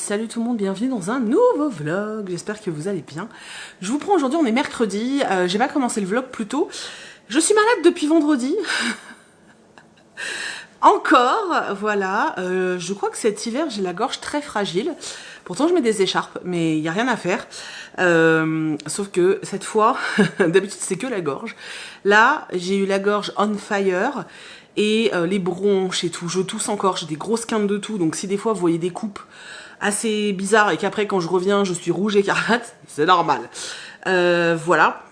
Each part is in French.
salut tout le monde, bienvenue dans un nouveau vlog, j'espère que vous allez bien. Je vous prends aujourd'hui, on est mercredi, j'ai pas commencé le vlog plus tôt. Je suis malade depuis vendredi. Encore, voilà, je crois que cet hiver j'ai la gorge très fragile. Pourtant je mets des écharpes, mais il n'y a rien à faire. Sauf que cette fois, d'habitude c'est que la gorge. Là, j'ai eu la gorge on fire et les bronches et tout. Je tousse encore, j'ai des grosses quintes de toux. Donc si des fois vous voyez des coupes assez bizarres et qu'après quand je reviens je suis rouge écarlate, c'est normal. Voilà.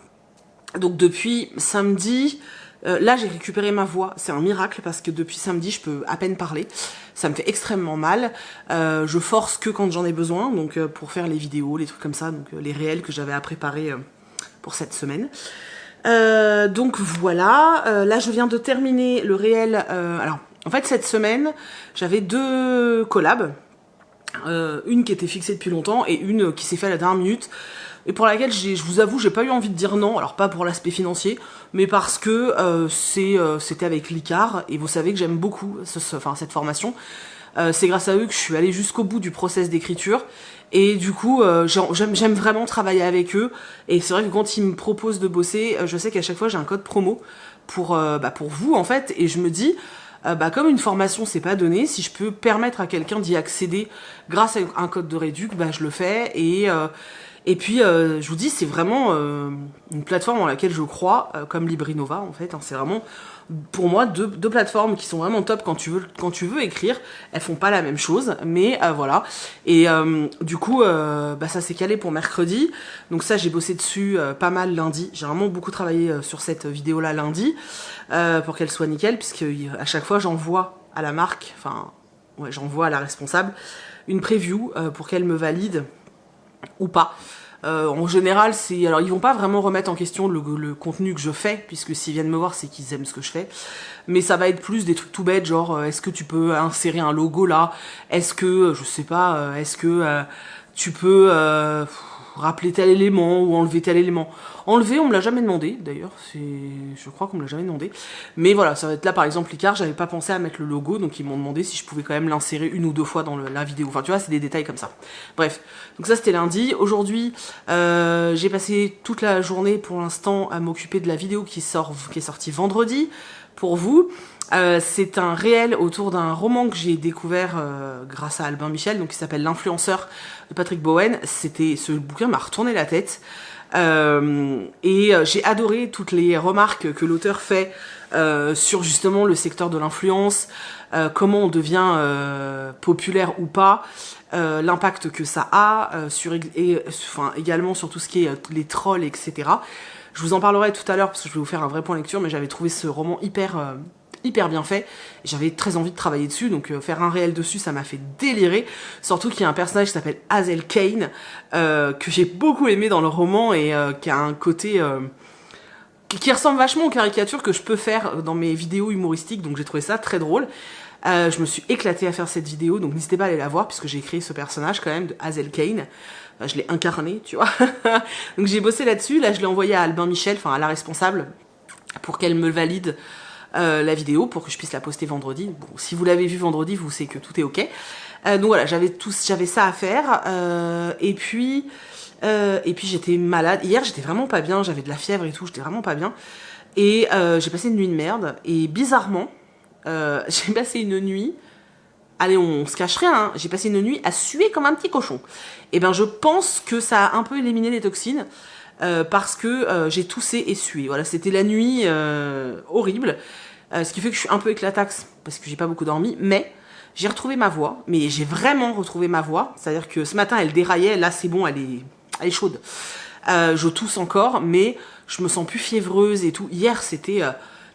Donc depuis samedi... là j'ai récupéré ma voix, c'est un miracle parce que depuis samedi je peux à peine parler, ça me fait extrêmement mal, je force que quand j'en ai besoin, donc pour faire les vidéos, les trucs comme ça, donc les réels que j'avais à préparer pour cette semaine. Donc voilà, là je viens de terminer le réel, alors en fait cette semaine j'avais deux collabs, une qui était fixée depuis longtemps et une qui s'est fait à la dernière minute. Et pour laquelle, je vous avoue, j'ai pas eu envie de dire non, alors pas pour l'aspect financier, mais parce que c'était avec l'ICAR, et vous savez que j'aime beaucoup cette formation. C'est grâce à eux que je suis allée jusqu'au bout du process d'écriture, et du coup, j'aime vraiment travailler avec eux, et c'est vrai que quand ils me proposent de bosser, je sais qu'à chaque fois j'ai un code promo pour vous, en fait, et je me dis... comme une formation c'est pas donné, si je peux permettre à quelqu'un d'y accéder grâce à un code de réduc, je le fais, et puis, je vous dis, c'est vraiment une plateforme dans laquelle je crois, comme Librinova, en fait. Hein, c'est vraiment, pour moi, deux plateformes qui sont vraiment top quand tu veux écrire. Elles font pas la même chose, mais voilà. Et du coup, ça s'est calé pour mercredi. Donc ça, j'ai bossé dessus pas mal lundi. J'ai vraiment beaucoup travaillé sur cette vidéo-là lundi, pour qu'elle soit nickel, puisque à chaque fois, j'envoie à la marque, j'envoie à la responsable, une preview pour qu'elle me valide ou pas. En général, alors ils vont pas vraiment remettre en question le contenu que je fais, puisque s'ils viennent me voir, c'est qu'ils aiment ce que je fais. Mais ça va être plus des trucs tout bêtes, genre est-ce que tu peux insérer un logo là? Est-ce que, je sais pas, est-ce que tu peux rappeler tel élément ou enlever tel élément? Enlever, on me l'a jamais demandé, d'ailleurs, je crois qu'on me l'a jamais demandé. Mais voilà, ça va être là, par exemple, l'ICAR, j'avais pas pensé à mettre le logo, donc ils m'ont demandé si je pouvais quand même l'insérer une ou deux fois dans la vidéo. Enfin, tu vois, c'est des détails comme ça. Bref, donc ça, c'était lundi. Aujourd'hui, j'ai passé toute la journée, pour l'instant, à m'occuper de la vidéo qui est sortie vendredi, pour vous. C'est un réel autour d'un roman que j'ai découvert grâce à Albin Michel, donc qui s'appelle L'influenceur de Patrick Bowen. Ce bouquin m'a retourné la tête. J'ai adoré toutes les remarques que l'auteur fait sur justement le secteur de l'influence, comment on devient populaire ou pas, l'impact que ça a, également sur tout ce qui est les trolls, etc. Je vous en parlerai tout à l'heure parce que je vais vous faire un vrai point lecture, mais j'avais trouvé ce roman hyper bien fait, j'avais très envie de travailler dessus, donc faire un réel dessus, ça m'a fait délirer, surtout qu'il y a un personnage qui s'appelle Hazel Kane, que j'ai beaucoup aimé dans le roman, et qui a un côté qui ressemble vachement aux caricatures que je peux faire dans mes vidéos humoristiques, donc j'ai trouvé ça très drôle. Je me suis éclatée à faire cette vidéo, donc n'hésitez pas à aller la voir, puisque j'ai créé ce personnage quand même de Hazel Kane. Je l'ai incarné, tu vois. Donc j'ai bossé là-dessus, là je l'ai envoyé à Albin Michel, à la responsable, pour qu'elle me valide la vidéo, pour que je puisse la poster vendredi. Bon, si vous l'avez vu vendredi, vous savez que tout est ok. Donc voilà, j'avais ça à faire. Et puis j'étais malade. Hier, j'étais vraiment pas bien, j'avais de la fièvre et tout, j'étais vraiment pas bien. Et j'ai passé une nuit de merde. Et bizarrement, j'ai passé une nuit... Allez, on se cache rien, hein. J'ai passé une nuit à suer comme un petit cochon. Et je pense que ça a un peu éliminé les toxines, parce que j'ai toussé et sué. Voilà, c'était la nuit horrible, ce qui fait que je suis un peu éclataxe, parce que j'ai pas beaucoup dormi, mais j'ai retrouvé ma voix, mais j'ai vraiment retrouvé ma voix, c'est-à-dire que ce matin, elle déraillait, là c'est bon, elle est chaude. Je tousse encore, mais je me sens plus fiévreuse et tout. Hier, c'était...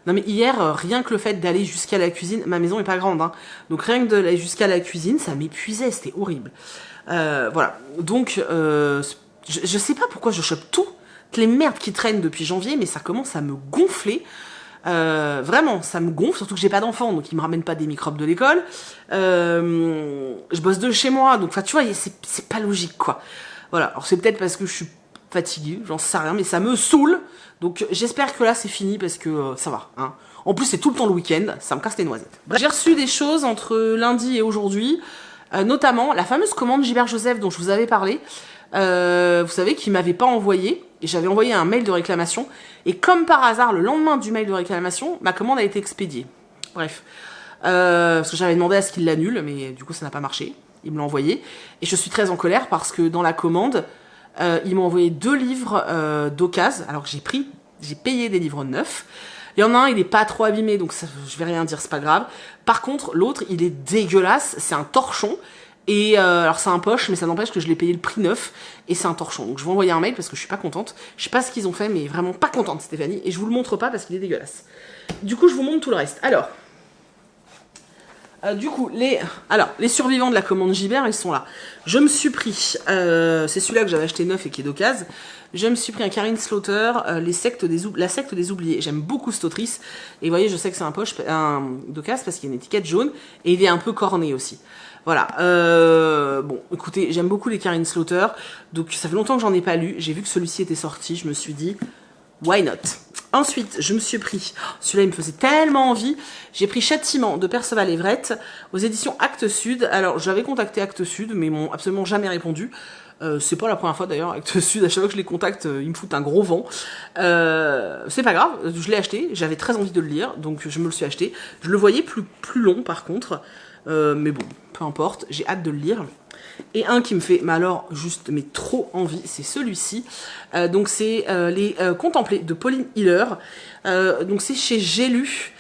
Non mais hier, rien que le fait d'aller jusqu'à la cuisine, ma maison est pas grande, hein, donc rien que d'aller jusqu'à la cuisine, ça m'épuisait, c'était horrible. Voilà, donc je sais pas pourquoi je chope toutes les merdes qui traînent depuis janvier, mais ça commence à me gonfler. Vraiment, ça me gonfle, surtout que j'ai pas d'enfants, donc ils me ramènent pas des microbes de l'école. Je bosse de chez moi, donc tu vois, c'est pas logique, quoi. Voilà, alors c'est peut-être parce que je suis fatiguée, j'en sais rien, mais ça me saoule. Donc j'espère que là c'est fini parce que ça va. Hein. En plus c'est tout le temps le week-end, ça me casse les noisettes. J'ai reçu des choses entre lundi et aujourd'hui. Notamment la fameuse commande Gilbert Joseph dont je vous avais parlé. Vous savez qu'il m'avait pas envoyé, et j'avais envoyé un mail de réclamation, et comme par hasard, le lendemain du mail de réclamation, ma commande a été expédiée. Bref. Parce que j'avais demandé à ce qu'il l'annule, mais du coup ça n'a pas marché. Il me l'a envoyé. Et je suis très en colère parce que dans la commande, il m'a envoyé 2 livres d'occasion, alors que j'ai payé des livres neufs. Il y en a un, il est pas trop abîmé, donc ça, je vais rien dire, c'est pas grave. Par contre, l'autre, il est dégueulasse, c'est un torchon. Et alors c'est un poche, mais ça n'empêche que je l'ai payé le prix neuf, et c'est un torchon. Donc je vais envoyer un mail parce que je suis pas contente. Je sais pas ce qu'ils ont fait, mais vraiment pas contente, Stéphanie. Et je vous le montre pas parce qu'il est dégueulasse. Du coup, je vous montre tout le reste. Alors, du coup, les survivants de la commande Gibert, ils sont là. Je me suis pris, c'est celui-là que j'avais acheté neuf et qui est d'occasion. Je me suis pris un Karine Slaughter, la secte des oubliés. J'aime beaucoup cette autrice. Et vous voyez, je sais que c'est un d'occasion parce qu'il y a une étiquette jaune. Et il est un peu corné aussi. Voilà. Bon, écoutez, j'aime beaucoup les Karine Slaughter. Donc ça fait longtemps que j'en ai pas lu. J'ai vu que celui-ci était sorti. Je me suis dit, why not? Ensuite, je me suis pris, celui-là il me faisait tellement envie, j'ai pris Châtiment de Perceval Everett aux éditions Actes Sud. Alors j'avais contacté Actes Sud, mais ils m'ont absolument jamais répondu. C'est pas la première fois d'ailleurs, Actes Sud, à chaque fois que je les contacte, ils me foutent un gros vent. C'est pas grave, je l'ai acheté, j'avais très envie de le lire, donc je me le suis acheté. Je le voyais plus long par contre, mais bon, peu importe, j'ai hâte de le lire. Et un qui me fait, mais alors, juste, mais trop envie, c'est celui-ci. Donc c'est Les Contemplés de Pauline Hiller. Donc c'est chez J'ai lu.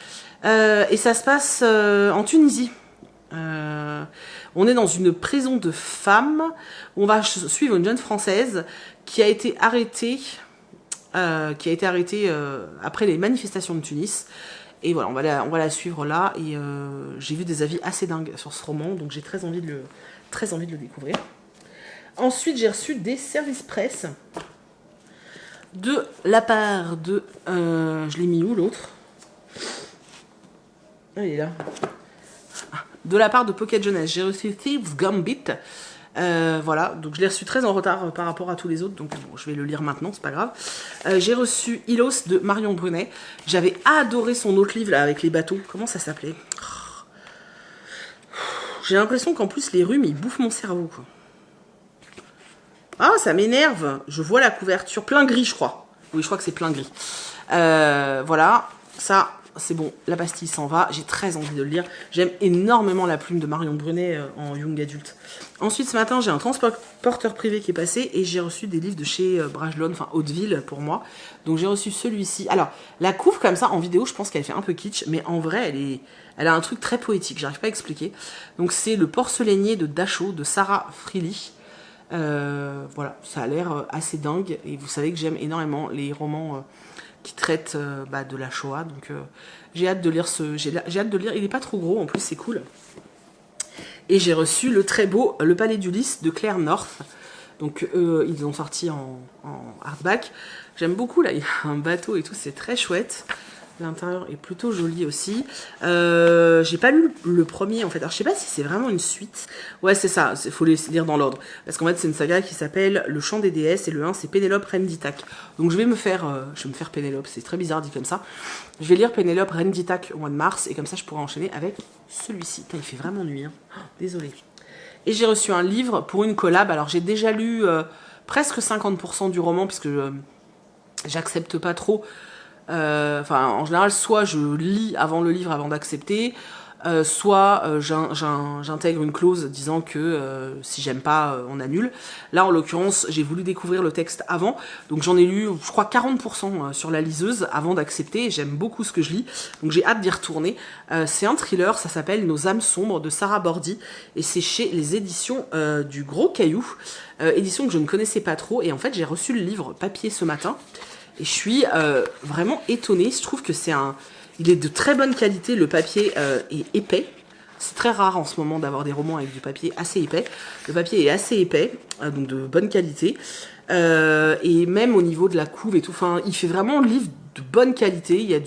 Et ça se passe en Tunisie. On est dans une prison de femmes. On va suivre une jeune Française qui a été arrêtée, après les manifestations de Tunis. Et voilà, on va la suivre là. Et j'ai vu des avis assez dingues sur ce roman, donc j'ai très envie de le découvrir. Ensuite, j'ai reçu des services presse de la part de... je l'ai mis où l'autre? Ah, il est là. De la part de Pocket Jeunesse, j'ai reçu Thieves Gambit. Voilà, donc je l'ai reçu très en retard par rapport à tous les autres, donc bon, je vais le lire maintenant, c'est pas grave. J'ai reçu Ilos de Marion Brunet. J'avais adoré son autre livre là, avec les bateaux. Comment ça s'appelait? J'ai l'impression qu'en plus les rhumes ils bouffent mon cerveau quoi. Ah, ça m'énerve. Je vois la couverture plein gris, je crois. Oui, je crois que c'est plein gris. Voilà, ça c'est bon, la pastille s'en va. J'ai très envie de le lire. J'aime énormément la plume de Marion Brunet en young adulte. Ensuite, ce matin, j'ai un transporteur privé qui est passé et j'ai reçu des livres de chez Brajlon, enfin Hauteville pour moi. Donc j'ai reçu celui-ci. Alors, la couve comme ça en vidéo, je pense qu'elle fait un peu kitsch, mais en vrai, elle a un truc très poétique. J'arrive pas à expliquer. Donc c'est Le Porcelainier de Dachau de Sarah Freely. Voilà, ça a l'air assez dingue. Et vous savez que j'aime énormément les romans qui traitent de la Shoah. Donc j'ai hâte de lire j'ai hâte de lire. Il est pas trop gros, en plus c'est cool. Et j'ai reçu le très beau Le Palais d'Ulysse de Claire North. Donc ils l'ont sorti en hardback. J'aime beaucoup, là, il y a un bateau et tout, c'est très chouette. L'intérieur est plutôt joli aussi. J'ai pas lu le premier en fait. Alors je sais pas si c'est vraiment une suite. Ouais, c'est ça, il faut les lire dans l'ordre. Parce qu'en fait c'est une saga qui s'appelle Le Chant des déesses et le 1 c'est Pénélope Reine d'Ithaque. Donc je vais me faire Pénélope, c'est très bizarre dit comme ça. Je vais lire Pénélope Reine d'Ithaque au mois de mars et comme ça je pourrai enchaîner avec celui-ci. Il fait vraiment nuit, hein. Oh, désolée. Et j'ai reçu un livre pour une collab. Alors j'ai déjà lu presque 50% du roman puisque j'accepte pas trop. En général, soit je lis avant le livre avant d'accepter, soit j'intègre une clause disant que si j'aime pas, on annule. Là, en l'occurrence, j'ai voulu découvrir le texte avant, donc j'en ai lu, je crois, 40% sur la liseuse avant d'accepter. J'aime beaucoup ce que je lis, donc j'ai hâte d'y retourner. C'est un thriller, ça s'appelle Nos âmes sombres de Sarah Bordy, et c'est chez les éditions du Gros Caillou, édition que je ne connaissais pas trop, et en fait, j'ai reçu le livre papier ce matin. Et je suis vraiment étonnée. Je trouve que il est de très bonne qualité. Le papier est épais. C'est très rare en ce moment d'avoir des romans avec du papier assez épais. Le papier est assez épais, donc de bonne qualité. Et même au niveau de la couve et tout, il fait vraiment un livre de bonne qualité. Il y a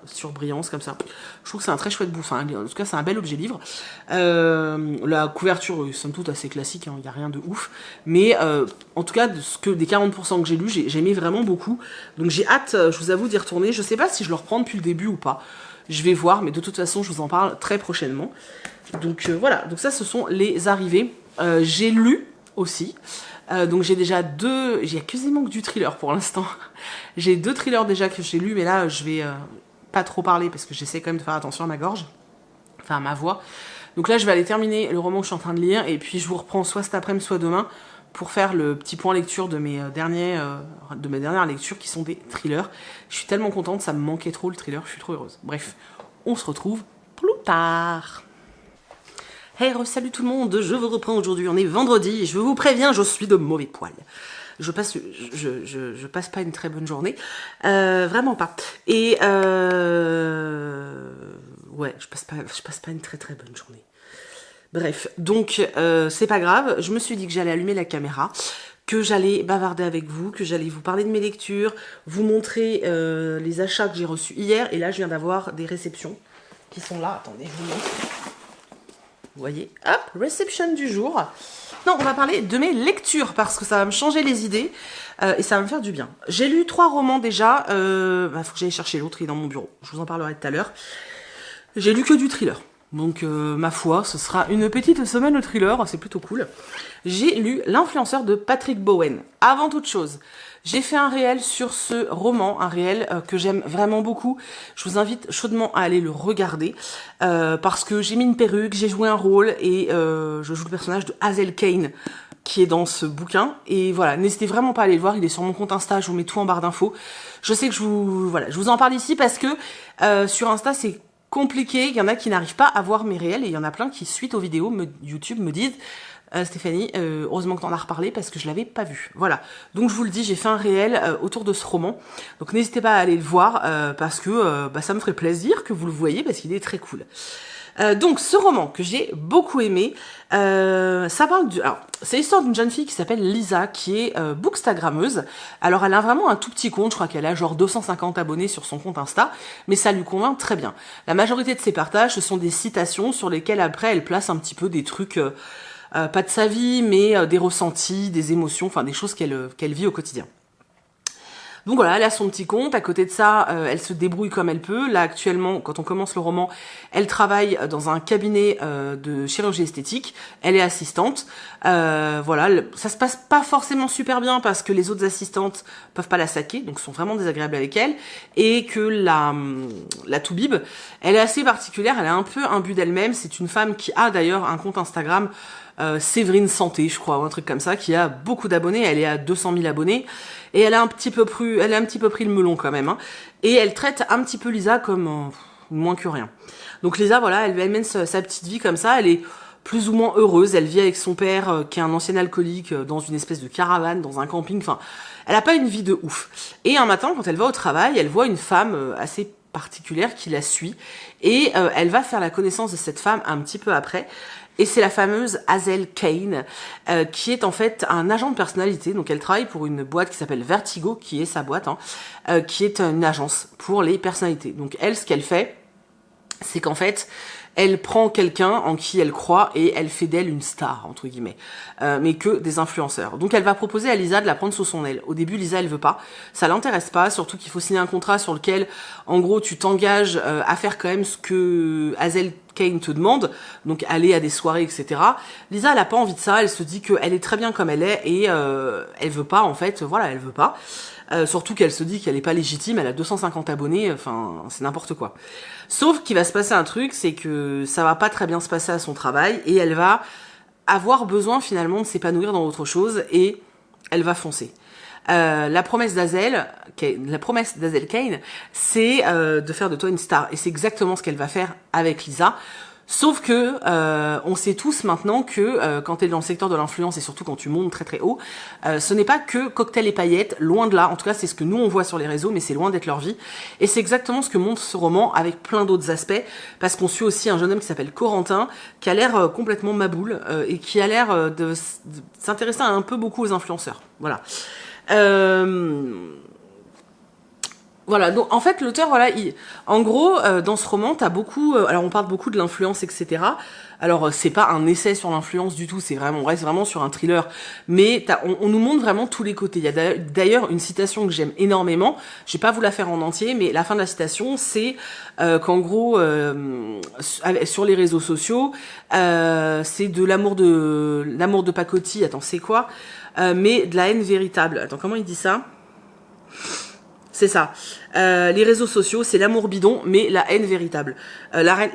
surbrillance comme ça. Je trouve que c'est un très chouette bouquin. En tout cas, c'est un bel objet livre. La couverture, somme toute, assez classique. Il n'y a rien de ouf. Mais en tout cas, des 40% que j'ai lu, j'ai aimé vraiment beaucoup. Donc j'ai hâte, je vous avoue, d'y retourner. Je sais pas si je le reprends depuis le début ou pas. Je vais voir, mais de toute façon, je vous en parle très prochainement. Donc voilà, donc ça, ce sont les arrivées. J'ai lu aussi. Donc j'ai déjà deux... Il y a quasiment que du thriller pour l'instant. J'ai 2 thrillers déjà que j'ai lus, mais là, je vais pas trop parler parce que j'essaie quand même de faire attention à ma gorge. Enfin, à ma voix. Donc là, je vais aller terminer le roman que je suis en train de lire, et puis je vous reprends soit cet après-midi, soit demain, pour faire le petit point lecture de mes dernières lectures, qui sont des thrillers. Je suis tellement contente, ça me manquait trop le thriller, je suis trop heureuse. Bref, on se retrouve plus tard. Hey, salut tout le monde, je vous reprends aujourd'hui, on est vendredi, et je vous préviens, je suis de mauvais poil. Je passe pas une très bonne journée, vraiment pas. Et ouais, je passe pas une très bonne journée. Bref, donc c'est pas grave, je me suis dit que j'allais allumer la caméra, que j'allais bavarder avec vous, que j'allais vous parler de mes lectures, vous montrer les achats que j'ai reçus hier, et là je viens d'avoir des réceptions qui sont là, attendez, je vous montre. Vous voyez, hop, réception du jour. Non, on va parler de mes lectures, parce que ça va me changer les idées, et ça va me faire du bien. J'ai lu 3 romans déjà, faut que j'aille chercher l'autre, il est dans mon bureau, je vous en parlerai tout à l'heure. J'ai lu que du thriller. Donc, ma foi, ce sera une petite semaine de thriller, c'est plutôt cool. J'ai lu L'influenceur de Patrick Bowen. Avant toute chose, j'ai fait un réel sur ce roman, un réel que j'aime vraiment beaucoup. Je vous invite chaudement à aller le regarder, parce que j'ai mis une perruque, j'ai joué un rôle, et je joue le personnage de Hazel Kane, qui est dans ce bouquin. Et voilà, n'hésitez vraiment pas à aller le voir, il est sur mon compte Insta, je vous mets tout en barre d'infos. Je sais que je vous en parle ici parce que sur Insta, c'est compliqué, il y en a qui n'arrivent pas à voir mes réels, et il y en a plein qui, suite aux vidéos YouTube, me disent Stéphanie, heureusement que t'en as reparlé parce que je l'avais pas vu. Voilà, donc je vous le dis, j'ai fait un réel autour de ce roman, donc n'hésitez pas à aller le voir, parce que ça me ferait plaisir que vous le voyez, parce qu'il est très cool. Donc ce roman que j'ai beaucoup aimé, ça parle alors c'est l'histoire d'une jeune fille qui s'appelle Lisa, qui est bookstagrammeuse. Alors elle a vraiment un tout petit compte, je crois qu'elle a genre 250 abonnés sur son compte Insta, mais ça lui convainc très bien. La majorité de ses partages, ce sont des citations sur lesquelles après elle place un petit peu des trucs, pas de sa vie, mais des ressentis, des émotions, enfin des choses qu'elle vit au quotidien. Donc voilà, elle a son petit compte. À côté de ça, elle se débrouille comme elle peut. Là, actuellement, quand on commence le roman, elle travaille dans un cabinet de chirurgie esthétique. Elle est assistante. Voilà, ça se passe pas forcément super bien parce que les autres assistantes peuvent pas la saquer, donc sont vraiment désagréables avec elle. Et que la toubib, elle est assez particulière. Elle a un peu un but d'elle-même. C'est une femme qui a d'ailleurs un compte Instagram, Séverine Santé, je crois, ou un truc comme ça, qui a beaucoup d'abonnés. Elle est à 200 000 abonnés. Et elle a un petit peu pris le melon quand même, hein. Et elle traite un petit peu Lisa comme moins que rien. Donc Lisa, voilà, elle mène sa petite vie comme ça. Elle est plus ou moins heureuse. Elle vit avec son père, qui est un ancien alcoolique, dans une espèce de caravane, dans un camping. Enfin, elle a pas une vie de ouf. Et un matin, quand elle va au travail, elle voit une femme assez particulière qui la suit. Et elle va faire la connaissance de cette femme un petit peu après. Et c'est la fameuse Hazel Kane, qui est en fait un agent de personnalité. Donc elle travaille pour une boîte qui s'appelle Vertigo, qui est sa boîte, hein, qui est une agence pour les personnalités. Donc elle, ce qu'elle fait, c'est qu'en fait, elle prend quelqu'un en qui elle croit et elle fait d'elle une star, entre guillemets, mais que des influenceurs. Donc elle va proposer à Lisa de la prendre sous son aile. Au début, Lisa, elle veut pas, ça l'intéresse pas, surtout qu'il faut signer un contrat sur lequel, en gros, tu t'engages à faire quand même ce que Hazel Kane te demande, donc aller à des soirées, etc. Lisa, elle a pas envie de ça, elle se dit qu'elle est très bien comme elle est, et elle veut pas, en fait, voilà, elle veut pas. Surtout qu'elle se dit qu'elle est pas légitime, elle a 250 abonnés, enfin, c'est n'importe quoi. Sauf qu'il va se passer un truc, c'est que ça va pas très bien se passer à son travail, et elle va avoir besoin finalement de s'épanouir dans autre chose, et elle va foncer. La promesse d'Hazel Kane, c'est de faire de toi une star, et c'est exactement ce qu'elle va faire avec Lisa. Sauf que on sait tous maintenant que quand tu es dans le secteur de l'influence, et surtout quand tu montes très très haut, ce n'est pas que cocktail et paillettes, loin de là. En tout cas, c'est ce que nous on voit sur les réseaux, mais c'est loin d'être leur vie. Et c'est exactement ce que montre ce roman, avec plein d'autres aspects, parce qu'on suit aussi un jeune homme qui s'appelle Corentin, qui a l'air complètement maboule, et qui a l'air de s'intéresser un peu beaucoup aux influenceurs. Voilà. Voilà, donc en fait l'auteur, voilà, en gros, dans ce roman, t'as beaucoup, alors on parle beaucoup de l'influence, etc. Alors c'est pas un essai sur l'influence du tout, on reste vraiment sur un thriller, mais on nous montre vraiment tous les côtés. Il y a d'ailleurs une citation que j'aime énormément, je vais pas vous la faire en entier, mais la fin de la citation, c'est qu'en gros, sur les réseaux sociaux, c'est de l'amour de pacotille, attends, c'est quoi mais de la haine véritable. Attends, comment il dit ça? C'est ça. Les réseaux sociaux, c'est l'amour bidon, mais la haine véritable. La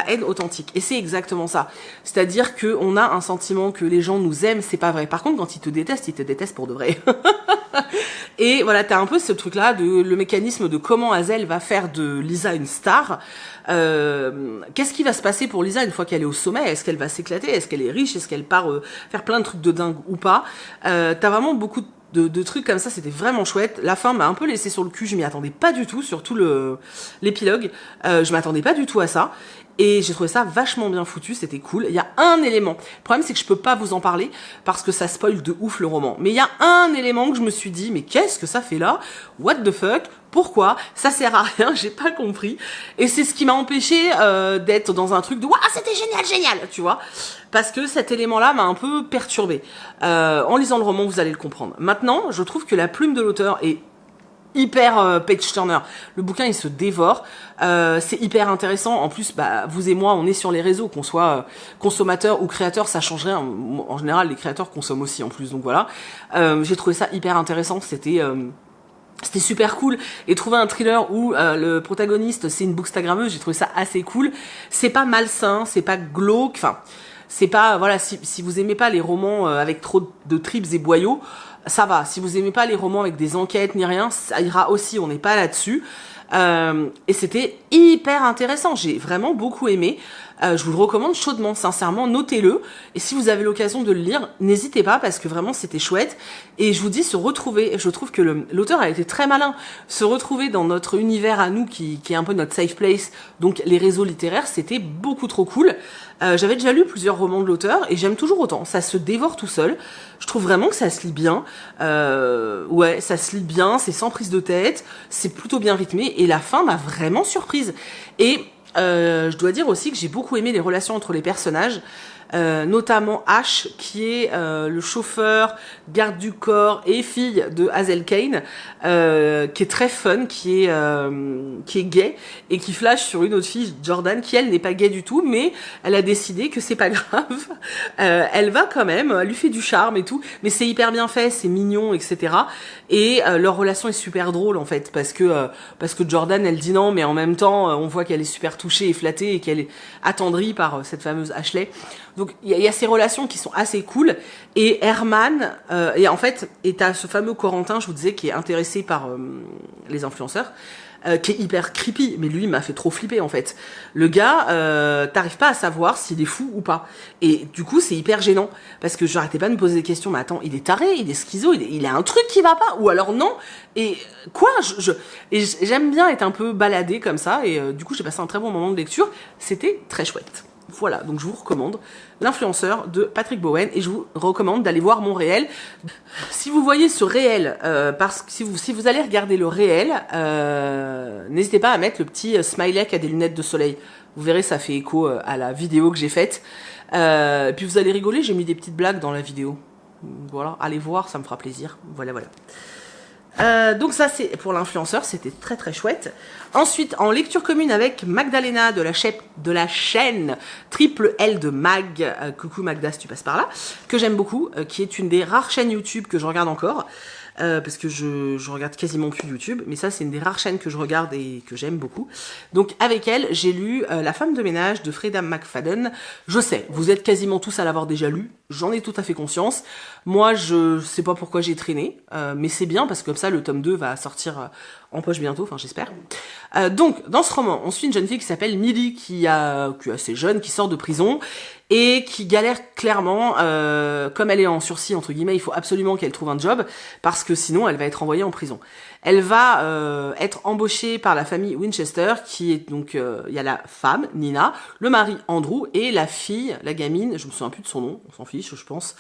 haine authentique. Et c'est exactement ça. C'est-à-dire qu'on a un sentiment que les gens nous aiment, c'est pas vrai. Par contre, quand ils te détestent pour de vrai. Et voilà, t'as un peu ce truc-là, le mécanisme de comment Hazel va faire de Lisa une star. Qu'est-ce qui va se passer pour Lisa une fois qu'elle est au sommet? Est-ce qu'elle va s'éclater? Est-ce qu'elle est riche? Est-ce qu'elle part faire plein de trucs de dingue ou pas? T'as vraiment beaucoup de trucs comme ça, c'était vraiment chouette. La fin m'a un peu laissé sur le cul, je m'y attendais pas du tout, surtout l'épilogue. Je m'attendais pas du tout à ça. Et j'ai trouvé ça vachement bien foutu, c'était cool. Il y a un élément. Le problème, c'est que je peux pas vous en parler parce que ça spoil de ouf le roman. Mais il y a un élément que je me suis dit, mais qu'est-ce que ça fait là? What the fuck? Pourquoi? Ça sert à rien, j'ai pas compris. Et c'est ce qui m'a empêché d'être dans un truc de « Waouh, c'était génial, génial !» Tu vois? Parce que cet élément-là m'a un peu perturbée. En lisant le roman, vous allez le comprendre. Maintenant, je trouve que la plume de l'auteur est hyper page-turner. Le bouquin, il se dévore. C'est hyper intéressant. En plus, bah, vous et moi, on est sur les réseaux, qu'on soit consommateur ou créateur, ça change rien. En général, les créateurs consomment aussi en plus. Donc voilà. J'ai trouvé ça hyper intéressant. C'était super cool. Et trouver un thriller où le protagoniste, c'est une bookstagrammeuse, j'ai trouvé ça assez cool. C'est pas malsain, c'est pas glauque. Enfin, c'est pas... Voilà, si vous aimez pas les romans avec trop de tripes et boyaux, ça va. Si vous aimez pas les romans avec des enquêtes ni rien, ça ira aussi, on n'est pas là-dessus. Et c'était hyper intéressant, j'ai vraiment beaucoup aimé. Je vous le recommande chaudement, sincèrement, notez-le. Et si vous avez l'occasion de le lire, n'hésitez pas parce que vraiment c'était chouette. Et je vous dis, se retrouver, je trouve que l'auteur a été très malin. Se retrouver dans notre univers à nous qui est un peu notre safe place, donc les réseaux littéraires, c'était beaucoup trop cool. J'avais déjà lu plusieurs romans de l'auteur et j'aime toujours autant. Ça se dévore tout seul. Je trouve vraiment que ça se lit bien. Ouais, ça se lit bien, c'est sans prise de tête, c'est plutôt bien rythmé et la fin m'a vraiment surprise. Et je dois dire aussi que j'ai beaucoup aimé les relations entre les personnages, notamment Ash, qui est le chauffeur, garde du corps et fille de Hazel Kane, qui est très fun, qui est gay et qui flash sur une autre fille, Jordan, qui elle n'est pas gay du tout, mais elle a décidé que c'est pas grave. Elle va quand même, elle lui fait du charme et tout, mais c'est hyper bien fait, c'est mignon, etc. Et leur relation est super drôle en fait, parce que Jordan, elle dit non, mais en même temps, on voit qu'elle est super touchée et flattée et qu'elle est attendrie par cette fameuse Ashley. Donc il y a ces relations qui sont assez cool. Et Herman, et en fait, t'as ce fameux Corentin, je vous disais, qui est intéressé par les influenceurs, qui est hyper creepy, mais lui il m'a fait trop flipper en fait. Le gars, t'arrives pas à savoir s'il est fou ou pas. Et du coup c'est hyper gênant, parce que j'arrêtais pas de me poser des questions, mais attends, il est taré, il est schizo, il a un truc qui va pas, ou alors non, et quoi, et j'aime bien être un peu baladée comme ça, et du coup j'ai passé un très bon moment de lecture, c'était très chouette. Voilà, donc je vous recommande L'influenceur de Patrick Bowen et je vous recommande d'aller voir mon réel. Si vous voyez ce réel, parce que si vous allez regarder le réel, n'hésitez pas à mettre le petit smiley qui a des lunettes de soleil. Vous verrez, ça fait écho à la vidéo que j'ai faite. Puis vous allez rigoler, j'ai mis des petites blagues dans la vidéo. Voilà, allez voir, ça me fera plaisir. Voilà, voilà. Donc ça c'est pour l'influenceur, c'était très très chouette. Ensuite en lecture commune avec Magdalena de la chaîne Triple L de Mag, coucou Magda si tu passes par là, que j'aime beaucoup, qui est une des rares chaînes YouTube que je regarde encore. Parce que je regarde quasiment plus YouTube, mais ça c'est une des rares chaînes que je regarde et que j'aime beaucoup. Donc avec elle, j'ai lu La femme de ménage de Freda McFadden. Je sais, vous êtes quasiment tous à l'avoir déjà lu, j'en ai tout à fait conscience. Moi je sais pas pourquoi j'ai traîné, mais c'est bien parce que comme ça le tome 2 va sortir en poche bientôt, enfin j'espère. Donc dans ce roman, on suit une jeune fille qui s'appelle Millie, qui est assez jeune, qui sort de prison et qui galère clairement, comme elle est en sursis entre guillemets, il faut absolument qu'elle trouve un job parce que sinon elle va être envoyée en prison. Elle va être embauchée par la famille Winchester, qui est donc il y a la femme Nina, le mari Andrew et la fille, la gamine, je me souviens plus de son nom, on s'en fiche je pense.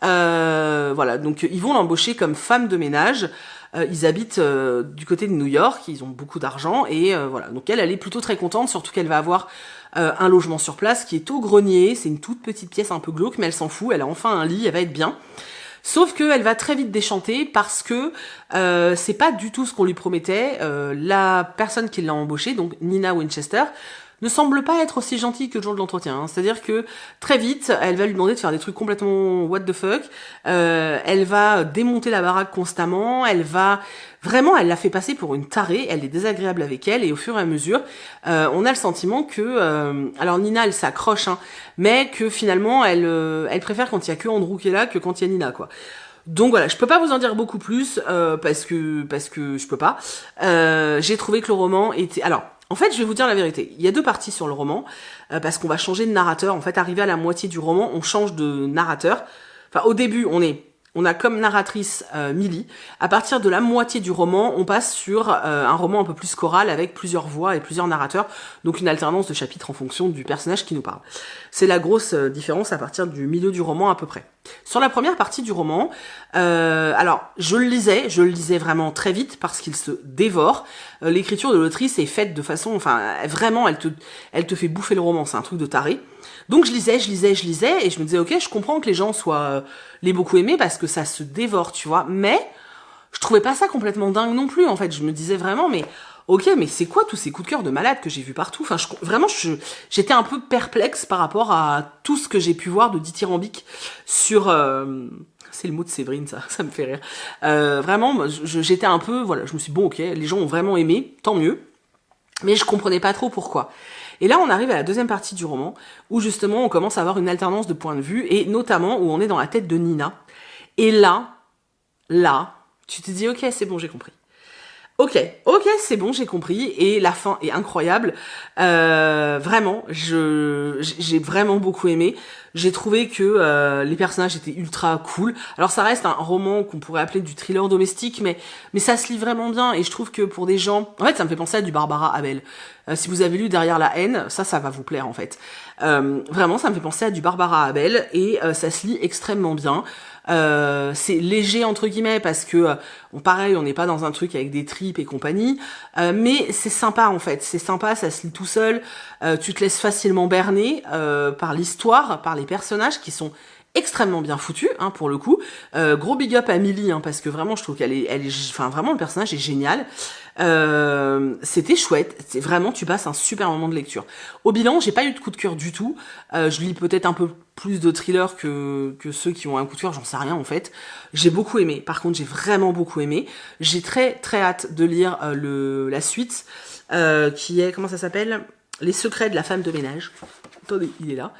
Voilà, donc ils vont l'embaucher comme femme de ménage. Ils habitent du côté de New York, ils ont beaucoup d'argent et voilà. Donc elle est plutôt très contente, surtout qu'elle va avoir un logement sur place qui est au grenier. C'est une toute petite pièce un peu glauque, mais elle s'en fout. Elle a enfin un lit, elle va être bien. Sauf qu'elle va très vite déchanter parce que c'est pas du tout ce qu'on lui promettait. La personne qui l'a embauchée, donc Nina Winchester, ne semble pas être aussi gentille que le jour de l'entretien. Hein. C'est-à-dire que très vite, elle va lui demander de faire des trucs complètement what the fuck. Elle va démonter la baraque constamment. Elle la fait passer pour une tarée. Elle est désagréable avec elle et au fur et à mesure, on a le sentiment que, alors Nina, elle s'accroche, hein, mais que finalement, elle préfère quand il y a que Andrew qui est là que quand il y a Nina, quoi. Donc voilà, je peux pas vous en dire beaucoup plus parce que je peux pas. J'ai trouvé que le roman était. Alors, en fait, je vais vous dire la vérité. Il y a deux parties sur le roman parce qu'on va changer de narrateur. En fait, arrivé à la moitié du roman, on change de narrateur. Enfin, au début, on a comme narratrice Millie. À partir de la moitié du roman, on passe sur un roman un peu plus choral avec plusieurs voix et plusieurs narrateurs. Donc une alternance de chapitres en fonction du personnage qui nous parle. C'est la grosse différence à partir du milieu du roman à peu près. Sur la première partie du roman, alors je le lisais vraiment très vite parce qu'il se dévore. L'écriture de l'autrice est faite de façon, enfin vraiment, elle te fait bouffer le roman, c'est un truc de taré. Donc je lisais et je me disais ok, je comprends que les gens l'aient beaucoup aimé parce que ça se dévore, tu vois. Mais je trouvais pas ça complètement dingue non plus. En fait, je me disais vraiment mais ok, mais c'est quoi tous ces coups de cœur de malade que j'ai vus partout? Enfin, j'étais un peu perplexe par rapport à tout ce que j'ai pu voir de dithyrambique sur. C'est le mot de Séverine, ça me fait rire. Vraiment, j'étais un peu, voilà, je me suis dit, bon, ok, les gens ont vraiment aimé, tant mieux. Mais je comprenais pas trop pourquoi. Et là, on arrive à la deuxième partie du roman, où justement, on commence à avoir une alternance de points de vue, et notamment où on est dans la tête de Nina. Et là, tu te dis, ok, c'est bon, j'ai compris. Ok, c'est bon, j'ai compris. Et la fin est incroyable. Vraiment, j'ai vraiment beaucoup aimé. J'ai trouvé que les personnages étaient ultra cool. Alors ça reste un roman qu'on pourrait appeler du thriller domestique, mais ça se lit vraiment bien. Et je trouve que pour des gens, en fait, ça me fait penser à du Barbara Abel. Si vous avez lu Derrière la haine, ça va vous plaire en fait. Vraiment, ça me fait penser à du Barbara Abel et ça se lit extrêmement bien. C'est léger entre guillemets parce que pareil, on n'est pas dans un truc avec des tripes et compagnie, mais c'est sympa en fait, c'est sympa, ça se lit tout seul, tu te laisses facilement berner par l'histoire, par les personnages qui sont extrêmement bien foutus, hein, pour le coup. Gros big up à Millie, hein, parce que vraiment je trouve enfin vraiment le personnage est génial. C'était chouette, c'est vraiment, tu passes un super moment de lecture. Au bilan, j'ai pas eu de coup de cœur du tout. Je lis peut-être un peu plus de thrillers que ceux qui ont un coup de cœur, j'en sais rien en fait. J'ai beaucoup aimé, par contre j'ai vraiment beaucoup aimé. J'ai très très hâte de lire la suite, qui est, comment ça s'appelle ? Les secrets de la femme de ménage. Attendez, il est là.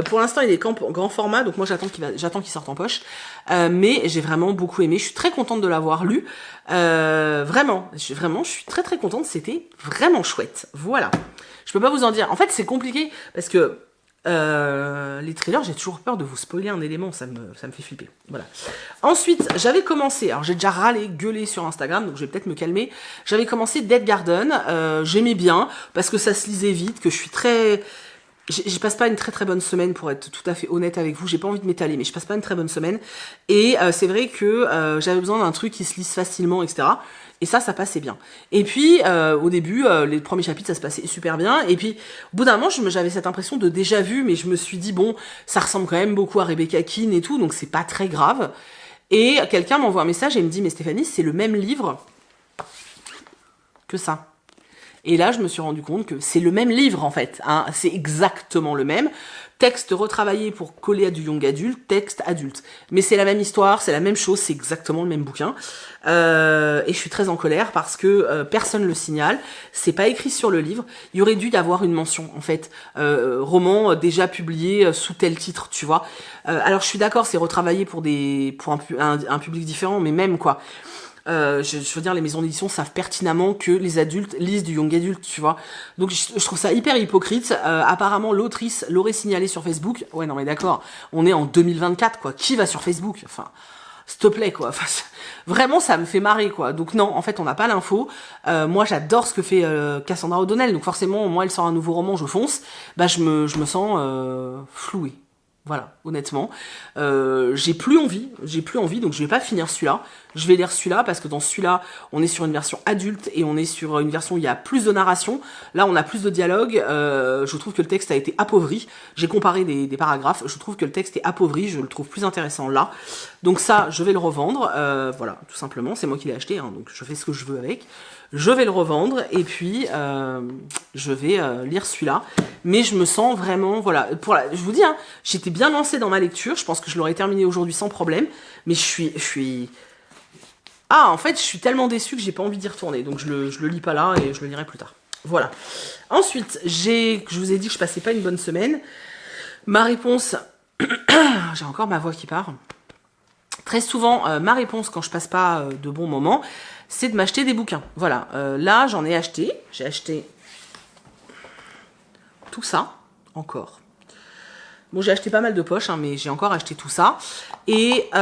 Pour l'instant, il est grand format, donc moi j'attends qu'il sorte en poche. Mais j'ai vraiment beaucoup aimé. Je suis très contente de l'avoir lu. Vraiment, je suis très très contente. C'était vraiment chouette. Voilà. Je peux pas vous en dire. En fait, c'est compliqué parce que les trailers, j'ai toujours peur de vous spoiler un élément. Ça me fait flipper. Voilà. Ensuite, j'avais commencé. Alors, j'ai déjà gueulé sur Instagram, donc je vais peut-être me calmer. J'avais commencé Dead Garden. J'aimais bien parce que ça se lisait vite, que je suis très... Je passe pas une très très bonne semaine pour être tout à fait honnête avec vous, j'ai pas envie de m'étaler, mais je passe pas une très bonne semaine. Et c'est vrai que j'avais besoin d'un truc qui se lise facilement, etc. Et ça passait bien. Et puis au début, les premiers chapitres, ça se passait super bien. Et puis au bout d'un moment, j'avais cette impression de déjà vu, mais je me suis dit bon, ça ressemble quand même beaucoup à Rebecca Keane et tout, donc c'est pas très grave. Et quelqu'un m'envoie un message et me dit mais Stéphanie, c'est le même livre que ça. Et là, je me suis rendu compte que c'est le même livre, en fait. Hein, c'est exactement le même. Texte retravaillé pour coller à du young adulte, texte adulte. Mais c'est la même histoire, c'est la même chose, c'est exactement le même bouquin. Et je suis très en colère parce que personne le signale. C'est pas écrit sur le livre. Il y aurait dû y avoir une mention, en fait. Roman déjà publié sous tel titre, tu vois. Alors, je suis d'accord, c'est retravaillé pour un public différent, mais même, quoi. Je veux dire, les maisons d'édition savent pertinemment que les adultes lisent du young adulte, tu vois. Donc je trouve ça hyper hypocrite. Apparemment, l'autrice l'aurait signalé sur Facebook. Ouais, non mais d'accord, on est en 2024, quoi. Qui va sur Facebook ? Enfin, s'il te plaît, quoi. Enfin, vraiment, ça me fait marrer, quoi. Donc non, en fait, on n'a pas l'info. Moi, j'adore ce que fait Cassandra O'Donnell. Donc forcément, moi, elle sort un nouveau roman, je fonce. Bah, je me sens flouée. Voilà, honnêtement. J'ai plus envie, donc je vais pas finir celui-là. Je vais lire celui-là parce que dans celui-là, on est sur une version adulte et on est sur une version où il y a plus de narration. Là, on a plus de dialogue. Je trouve que le texte a été appauvri. J'ai comparé des paragraphes. Je trouve que le texte est appauvri. Je le trouve plus intéressant là. Donc ça, je vais le revendre. Voilà, tout simplement. C'est moi qui l'ai acheté, hein, donc je fais ce que je veux avec. Je vais le revendre et puis je vais lire celui-là. Mais je me sens vraiment, voilà, je vous dis, hein, j'étais bien lancée dans ma lecture. Je pense que je l'aurais terminé aujourd'hui sans problème. Mais je suis... Ah, en fait, je suis tellement déçue que j'ai pas envie d'y retourner. Donc je le lis pas là et je le lirai plus tard. Voilà. Ensuite, je vous ai dit que je passais pas une bonne semaine. Ma réponse... j'ai encore ma voix qui part. Très souvent, ma réponse quand je passe pas de bons moments, c'est de m'acheter des bouquins. Voilà. Là, j'en ai acheté. J'ai acheté tout ça, encore. Bon, j'ai acheté pas mal de poches, hein, mais j'ai encore acheté tout ça. Et ça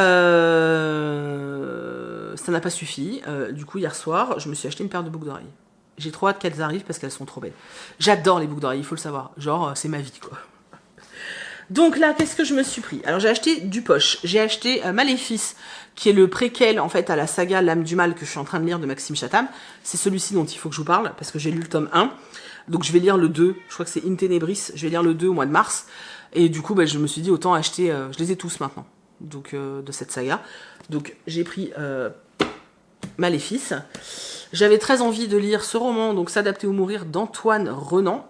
n'a pas suffi. Du coup, hier soir, je me suis acheté une paire de boucles d'oreilles. J'ai trop hâte qu'elles arrivent parce qu'elles sont trop belles. J'adore les boucles d'oreilles, il faut le savoir. Genre, c'est ma vie, quoi. Donc là, qu'est-ce que je me suis pris? Alors, j'ai acheté du poche. J'ai acheté Maléfice, qui est le préquel, en fait, à la saga L'âme du mal que je suis en train de lire de Maxime Chatham. C'est celui-ci dont il faut que je vous parle, parce que j'ai lu le tome 1. Donc, je vais lire le 2. Je crois que c'est In Tenebris. Je vais lire le 2 au mois de mars. Et du coup, je me suis dit, autant acheter... je les ai tous maintenant, donc de cette saga. Donc, j'ai pris Maléfice. J'avais très envie de lire ce roman, donc S'adapter ou mourir, d'Antoine Renan.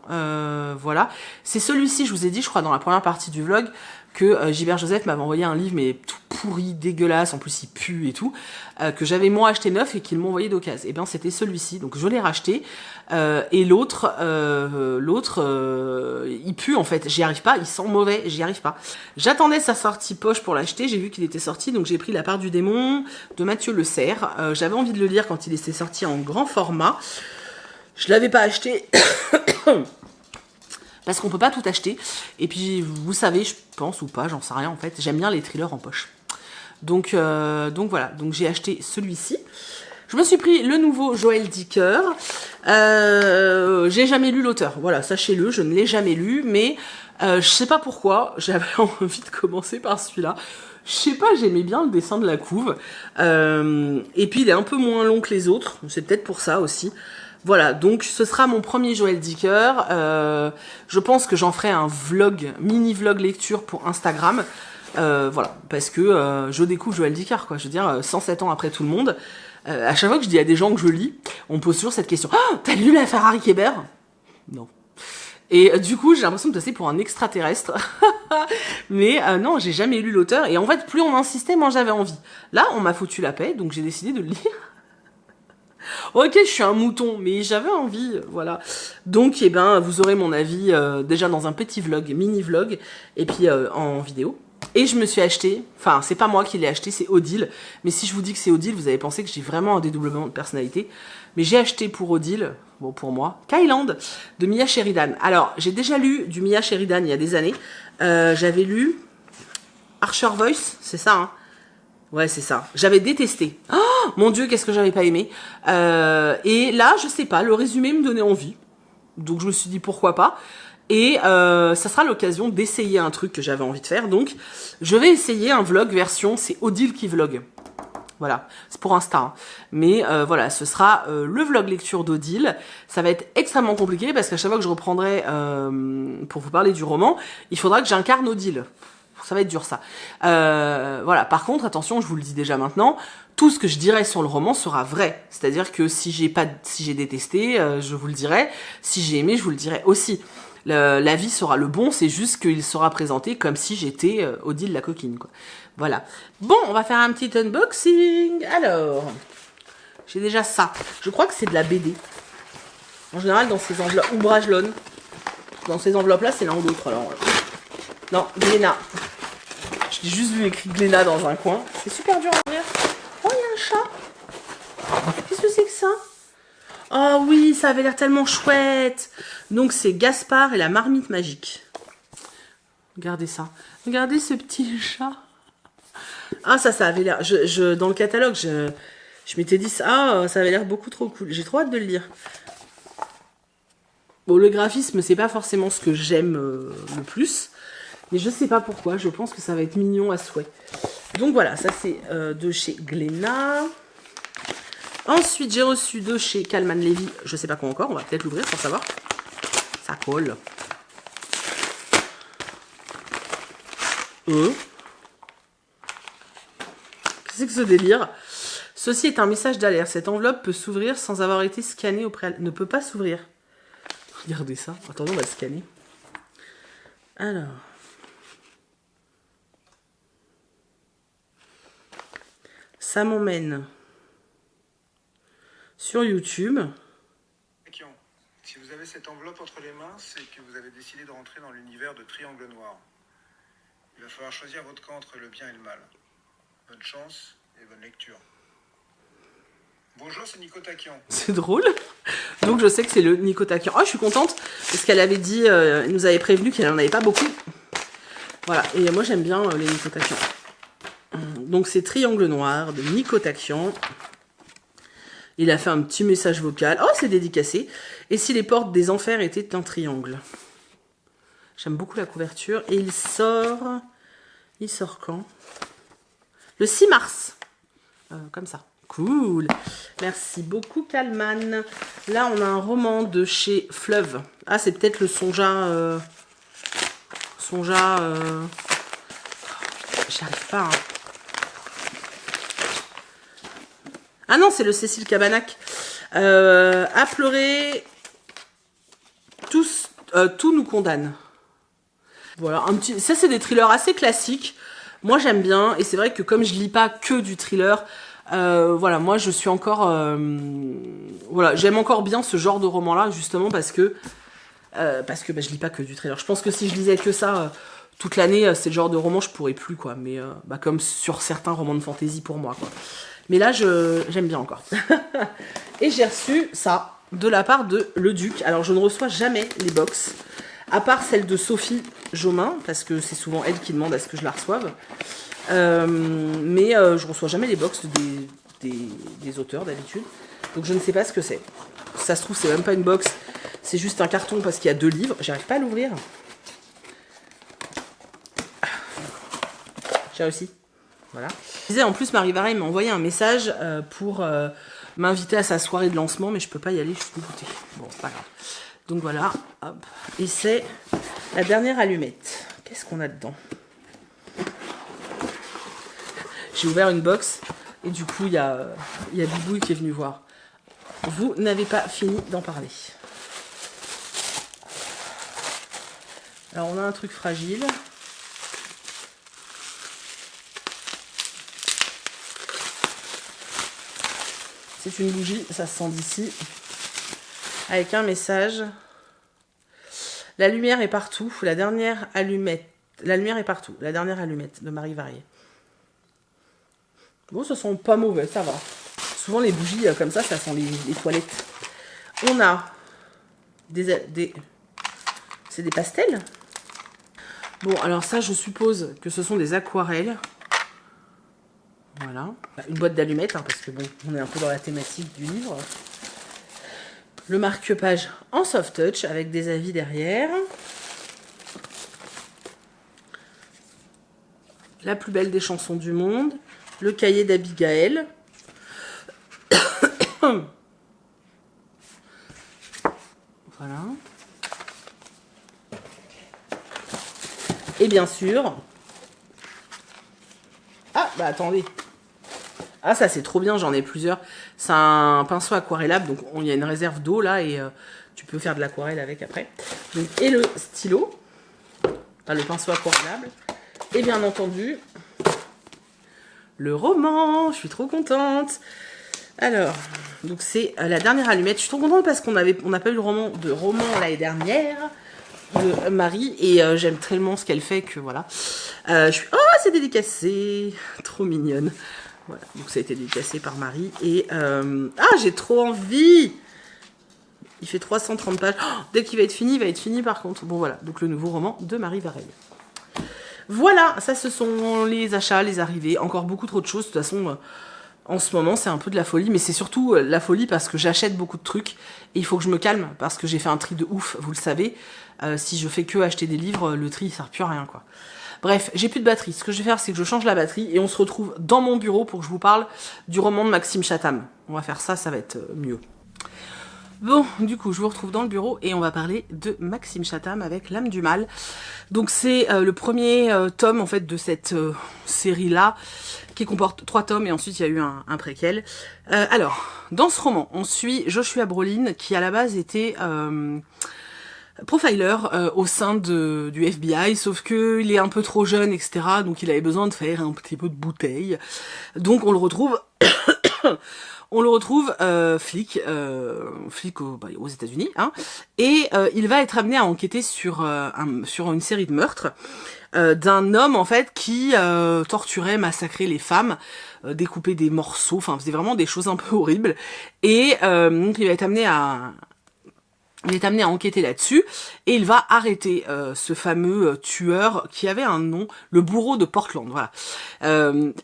Voilà. C'est celui-ci, je vous ai dit, je crois, dans la première partie du vlog, que Gilbert Joseph m'avait envoyé un livre, mais tout pourri, dégueulasse, en plus il pue et tout, que j'avais moi acheté neuf et qu'il m'ont envoyé d'occasion. Et bien c'était celui-ci, donc je l'ai racheté. Et l'autre, il pue en fait, j'y arrive pas, il sent mauvais, j'y arrive pas. J'attendais sa sortie poche pour l'acheter, j'ai vu qu'il était sorti, donc j'ai pris La part du démon de Mathieu Le Serre. J'avais envie de le lire quand il était sorti en grand format. Je l'avais pas acheté... parce qu'on peut pas tout acheter. Et puis, vous savez, je pense ou pas, j'en sais rien en fait. J'aime bien les thrillers en poche. Donc voilà. Donc j'ai acheté celui-ci. Je me suis pris le nouveau Joël Dicker. J'ai jamais lu l'auteur. Voilà, sachez-le, je ne l'ai jamais lu. Mais je sais pas pourquoi, j'avais envie de commencer par celui-là. Je sais pas, j'aimais bien le dessin de la couve. Et puis il est un peu moins long que les autres. C'est peut-être pour ça aussi. Voilà, donc ce sera mon premier Joël Dicker. Je pense que j'en ferai un vlog, mini-vlog lecture pour Instagram. Voilà, parce que je découvre Joël Dicker, quoi. Je veux dire, 107 ans après tout le monde. À chaque fois que je dis à des gens que je lis, on me pose toujours cette question. Oh, t'as lu la Ferrari Kéber? Non. Et du coup, j'ai l'impression de passer pour un extraterrestre. Mais non, j'ai jamais lu l'auteur. Et en fait, plus on insistait, moins j'avais envie. Là, on m'a foutu la paix, donc j'ai décidé de le lire. Ok, je suis un mouton, mais j'avais envie, voilà. Donc, eh ben, vous aurez mon avis déjà dans un petit vlog, mini-vlog, et puis en vidéo. Et je me suis acheté, enfin, c'est pas moi qui l'ai acheté, c'est Odile. Mais si je vous dis que c'est Odile, vous allez penser que j'ai vraiment un dédoublement de personnalité. Mais j'ai acheté pour Odile, bon, pour moi, Kyland, de Mia Sheridan. Alors, j'ai déjà lu du Mia Sheridan il y a des années. J'avais lu Archer Voice, c'est ça, hein? Ouais, c'est ça. J'avais détesté. Oh, mon Dieu, qu'est-ce que j'avais pas aimé. Et là, je sais pas, le résumé me donnait envie. Donc je me suis dit pourquoi pas. Et ça sera l'occasion d'essayer un truc que j'avais envie de faire. Donc je vais essayer un vlog version, c'est Odile qui vlog. Voilà, c'est pour Insta. Hein. Mais voilà, ce sera le vlog lecture d'Odile. Ça va être extrêmement compliqué parce qu'à chaque fois que je reprendrai pour vous parler du roman, il faudra que j'incarne Odile. Ça va être dur ça. Voilà. Par contre, attention, je vous le dis déjà maintenant, tout ce que je dirai sur le roman sera vrai. C'est-à-dire que si j'ai détesté, je vous le dirai. Si j'ai aimé, je vous le dirai aussi. L'avis sera le bon, c'est juste qu'il sera présenté comme si j'étais Odile la coquine, quoi. Voilà. Bon, on va faire un petit unboxing. Alors, j'ai déjà ça. Je crois que c'est de la BD. En général, dans ces enveloppes, ou Brajlon. Dans ces enveloppes-là, c'est l'un ou l'autre. Alors, non, Glénat. J'ai juste vu écrit Glénat dans un coin. C'est super dur à ouvrir. Oh, il y a un chat. Qu'est-ce que c'est que ça? Oh oui, ça avait l'air tellement chouette. Donc c'est Gaspard et la marmite magique. Regardez ça. Regardez ce petit chat. Ah, ça avait l'air... dans le catalogue, je m'étais dit, ça avait l'air beaucoup trop cool. J'ai trop hâte de le lire. Bon, le graphisme, c'est pas forcément ce que j'aime le plus. Mais je sais pas pourquoi, je pense que ça va être mignon à souhait. Donc voilà, ça c'est de chez Glénat. Ensuite, j'ai reçu de chez Calman Levy, je sais pas quoi encore, on va peut-être l'ouvrir pour savoir. Ça colle. Qu'est-ce que ce délire? Ceci est un message d'alerte. Cette enveloppe peut s'ouvrir sans avoir été scannée au préalable. Ne peut pas s'ouvrir. Regardez ça. Attendez, on va le scanner. Alors. Ça m'emmène sur YouTube. Si vous avez cette enveloppe entre les mains, c'est que vous avez décidé de rentrer dans l'univers de Triangle Noir. Il va falloir choisir votre camp entre le bien et le mal. Bonne chance et bonne lecture. Bonjour, c'est Nico Takian. C'est drôle. Donc je sais que c'est le Nico Takian. Oh, je suis contente parce qu'elle avait dit, elle nous avait prévenu qu'elle n'en avait pas beaucoup. Voilà, et moi j'aime bien les Nico Takian. Donc c'est Triangle Noir de Nico Takian. Il a fait un petit message vocal. Oh, c'est dédicacé. Et si les portes des enfers étaient un triangle? J'aime beaucoup la couverture. Et il sort... Il sort quand? Le 6 mars. Comme ça. Cool. Merci beaucoup, Calman. Là, on a un roman de chez Fleuve. Ah, c'est peut-être le Sonja... Sonja... J'arrive pas, hein. Ah non, c'est le Cécile Cabanac. À pleurer, tout nous condamne. Voilà, un petit. Ça, c'est des thrillers assez classiques. Moi, j'aime bien. Et c'est vrai que comme je lis pas que du thriller, voilà, moi, je suis encore. Voilà, j'aime encore bien ce genre de roman-là, justement parce que je lis pas que du thriller. Je pense que si je lisais que ça toute l'année, c'est le genre de roman je pourrais plus, quoi. Mais comme sur certains romans de fantasy pour moi, quoi. Mais là, j'aime bien encore. Et j'ai reçu ça de la part de Le Duc. Alors, je ne reçois jamais les box, à part celle de Sophie Jomain, parce que c'est souvent elle qui demande à ce que je la reçoive. Mais je reçois jamais les box des auteurs, d'habitude. Donc, je ne sais pas ce que c'est. Si ça se trouve, c'est même pas une box. C'est juste un carton parce qu'il y a 2 livres. J'arrive pas à l'ouvrir. J'ai réussi. Voilà. Je disais, en plus, Marie Vareille m'a envoyé un message pour m'inviter à sa soirée de lancement, mais je peux pas y aller, je suis dégoûtée. Bon, c'est pas grave. Donc voilà, hop. Et c'est la dernière allumette. Qu'est-ce qu'on a dedans? J'ai ouvert une box et du coup, il y a Bibouille qui est venu voir. Vous n'avez pas fini d'en parler. Alors, on a un truc fragile. C'est une bougie, ça se sent d'ici. Avec un message. La lumière est partout. La dernière allumette. La lumière est partout. La dernière allumette de Marie Vareille. Bon, ce sont pas mauvais, ça va. Souvent les bougies comme ça sent les toilettes. On a c'est des pastels. Bon, alors ça, je suppose que ce sont des aquarelles. Voilà, une boîte d'allumettes, hein, parce que bon, on est un peu dans la thématique du livre. Le marque-page en soft touch avec des avis derrière. La plus belle des chansons du monde. Le cahier d'Abigail. Voilà. Et bien sûr... Ah, bah attendez. Ah, ça c'est trop bien, j'en ai plusieurs. C'est un pinceau aquarellable, donc il y a une réserve d'eau là et tu peux faire de l'aquarelle avec après. Donc, et le stylo, enfin le pinceau aquarellable. Et bien entendu, le roman, je suis trop contente. Alors, donc c'est la dernière allumette. Je suis trop contente parce qu'on n'a pas eu de roman l'année dernière de Marie et j'aime tellement ce qu'elle fait que voilà. Je suis... Oh, c'est dédicacé, trop mignonne. Voilà, donc ça a été dédicacé par Marie. Et ah, j'ai trop envie. Il fait 330 pages. Oh, dès qu'il va être fini, il va être fini par contre. Bon voilà, donc le nouveau roman de Marie Vareille. Voilà, ça ce sont les achats, les arrivées. Encore beaucoup trop de choses. De toute façon, En ce moment, c'est un peu de la folie, mais c'est surtout la folie parce que j'achète beaucoup de trucs et il faut que je me calme parce que j'ai fait un tri de ouf, vous le savez. Si je fais que acheter des livres, le tri, il sert plus à rien, quoi. Bref, j'ai plus de batterie. Ce que je vais faire, c'est que je change la batterie et on se retrouve dans mon bureau pour que je vous parle du roman de Maxime Chatham. On va faire ça, ça va être mieux. Bon, du coup, je vous retrouve dans le bureau et on va parler de Maxime Chatham avec L'âme du mal. Donc c'est le premier tome en fait de cette série-là qui comporte 3 tomes et ensuite il y a eu un préquel. Alors, dans ce roman, on suit Joshua Brolin qui à la base était profiler au sein du FBI, sauf que il est un peu trop jeune, etc. Donc il avait besoin de faire un petit peu de bouteille. Donc on le retrouve... On le retrouve flic aux États-Unis, hein, et il va être amené à enquêter sur une série de meurtres d'un homme en fait qui torturait, massacrait les femmes, découpait des morceaux, enfin faisait vraiment des choses un peu horribles. Et donc il va être amené à enquêter là-dessus et il va arrêter ce fameux tueur qui avait un nom, le bourreau de Portland, voilà.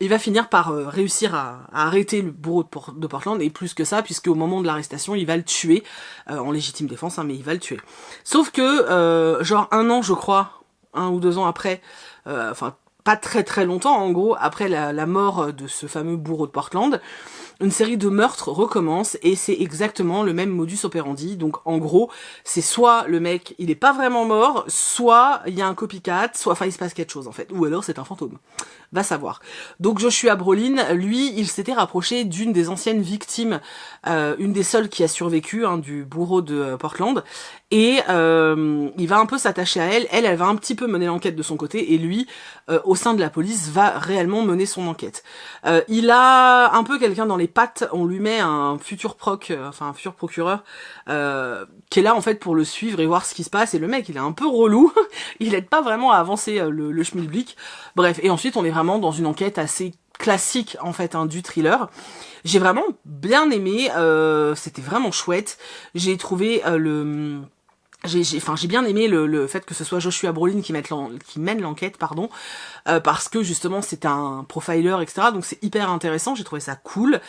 Il va finir par réussir à arrêter le bourreau de Portland et plus que ça, puisque au moment de l'arrestation, il va le tuer, en légitime défense, hein, mais il va le tuer. Sauf que, genre 1 an, je crois, 1 ou 2 ans après, enfin pas très très longtemps en gros, après la mort de ce fameux bourreau de Portland, une série de meurtres recommence et c'est exactement le même modus operandi. Donc en gros, c'est soit le mec il est pas vraiment mort, soit il y a un copycat, soit enfin il se passe quelque chose en fait, ou alors c'est un fantôme. Va savoir. Donc Joshua Brolin, lui, il s'était rapproché d'une des anciennes victimes, une des seules qui a survécu, hein, du bourreau de Portland, et il va un peu s'attacher à elle. Elle va un petit peu mener l'enquête de son côté, et lui, au sein de la police, va réellement mener son enquête. Il a un peu quelqu'un dans les pattes, on lui met un futur un futur procureur, qui est là en fait pour le suivre et voir ce qui se passe, et le mec il est un peu relou, il aide pas vraiment à avancer le schmilblick. Bref, et ensuite on est vraiment dans une enquête assez classique en fait, hein, du thriller. J'ai vraiment bien aimé, c'était vraiment chouette. J'ai trouvé j'ai bien aimé le fait que ce soit Joshua Brolin qui mène l'enquête, pardon, parce que justement c'est un profiler, etc. Donc c'est hyper intéressant, j'ai trouvé ça cool.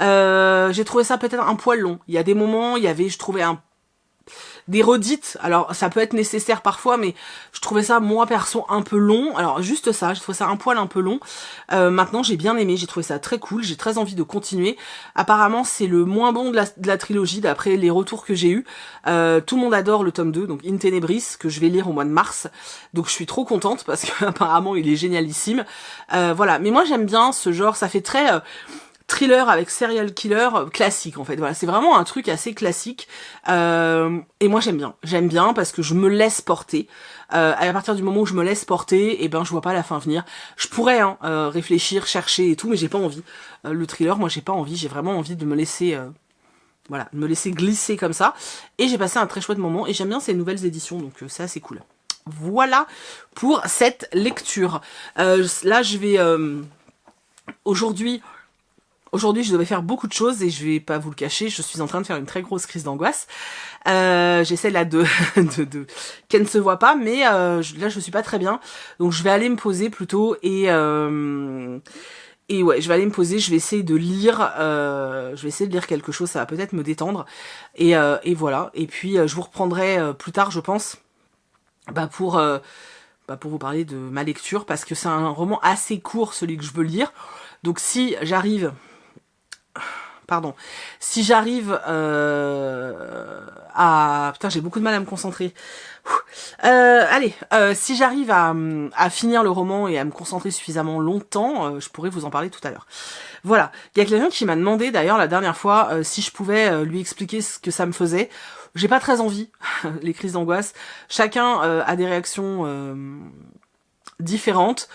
J'ai trouvé ça peut-être un poil long. Il y a des moments, je trouvais des redites, alors ça peut être nécessaire parfois, mais je trouvais ça, moi perso, un peu long. Alors juste ça, j'ai trouvé ça un poil un peu long. Maintenant j'ai bien aimé, j'ai trouvé ça très cool, j'ai très envie de continuer. Apparemment c'est le moins bon de la trilogie, d'après les retours que j'ai eus. Tout le monde adore le tome 2, donc In Tenebris, que je vais lire au mois de mars. Donc je suis trop contente, parce qu'apparemment il est génialissime. Voilà, mais moi j'aime bien ce genre, ça fait très... thriller avec serial killer classique en fait, voilà, c'est vraiment un truc assez classique, et moi j'aime bien parce que je me laisse porter, à partir du moment où je me laisse porter, et ben je vois pas la fin venir. Je pourrais réfléchir, chercher et tout, mais j'ai pas envie. Le thriller, moi j'ai pas envie, j'ai vraiment envie de me laisser voilà, de me laisser glisser comme ça, et j'ai passé un très chouette moment et j'aime bien ces nouvelles éditions, donc c'est assez cool. Voilà pour cette lecture. Là je vais Aujourd'hui, je devais faire beaucoup de choses et je vais pas vous le cacher, je suis en train de faire une très grosse crise d'angoisse. J'essaie là de qu'elle ne se voit pas, mais là je suis pas très bien, donc je vais aller me poser plutôt et ouais, je vais aller me poser, je vais essayer de lire, quelque chose, ça va peut-être me détendre et voilà. Et puis je vous reprendrai plus tard, je pense, pour vous parler de ma lecture, parce que c'est un roman assez court, celui que je veux lire. Donc si j'arrive à... Putain, j'ai beaucoup de mal à me concentrer. Si j'arrive à finir le roman et à me concentrer suffisamment longtemps, je pourrais vous en parler tout à l'heure. Voilà. Il y a quelqu'un qui m'a demandé d'ailleurs la dernière fois si je pouvais lui expliquer ce que ça me faisait. J'ai pas très envie, les crises d'angoisse. Chacun a des réactions différentes.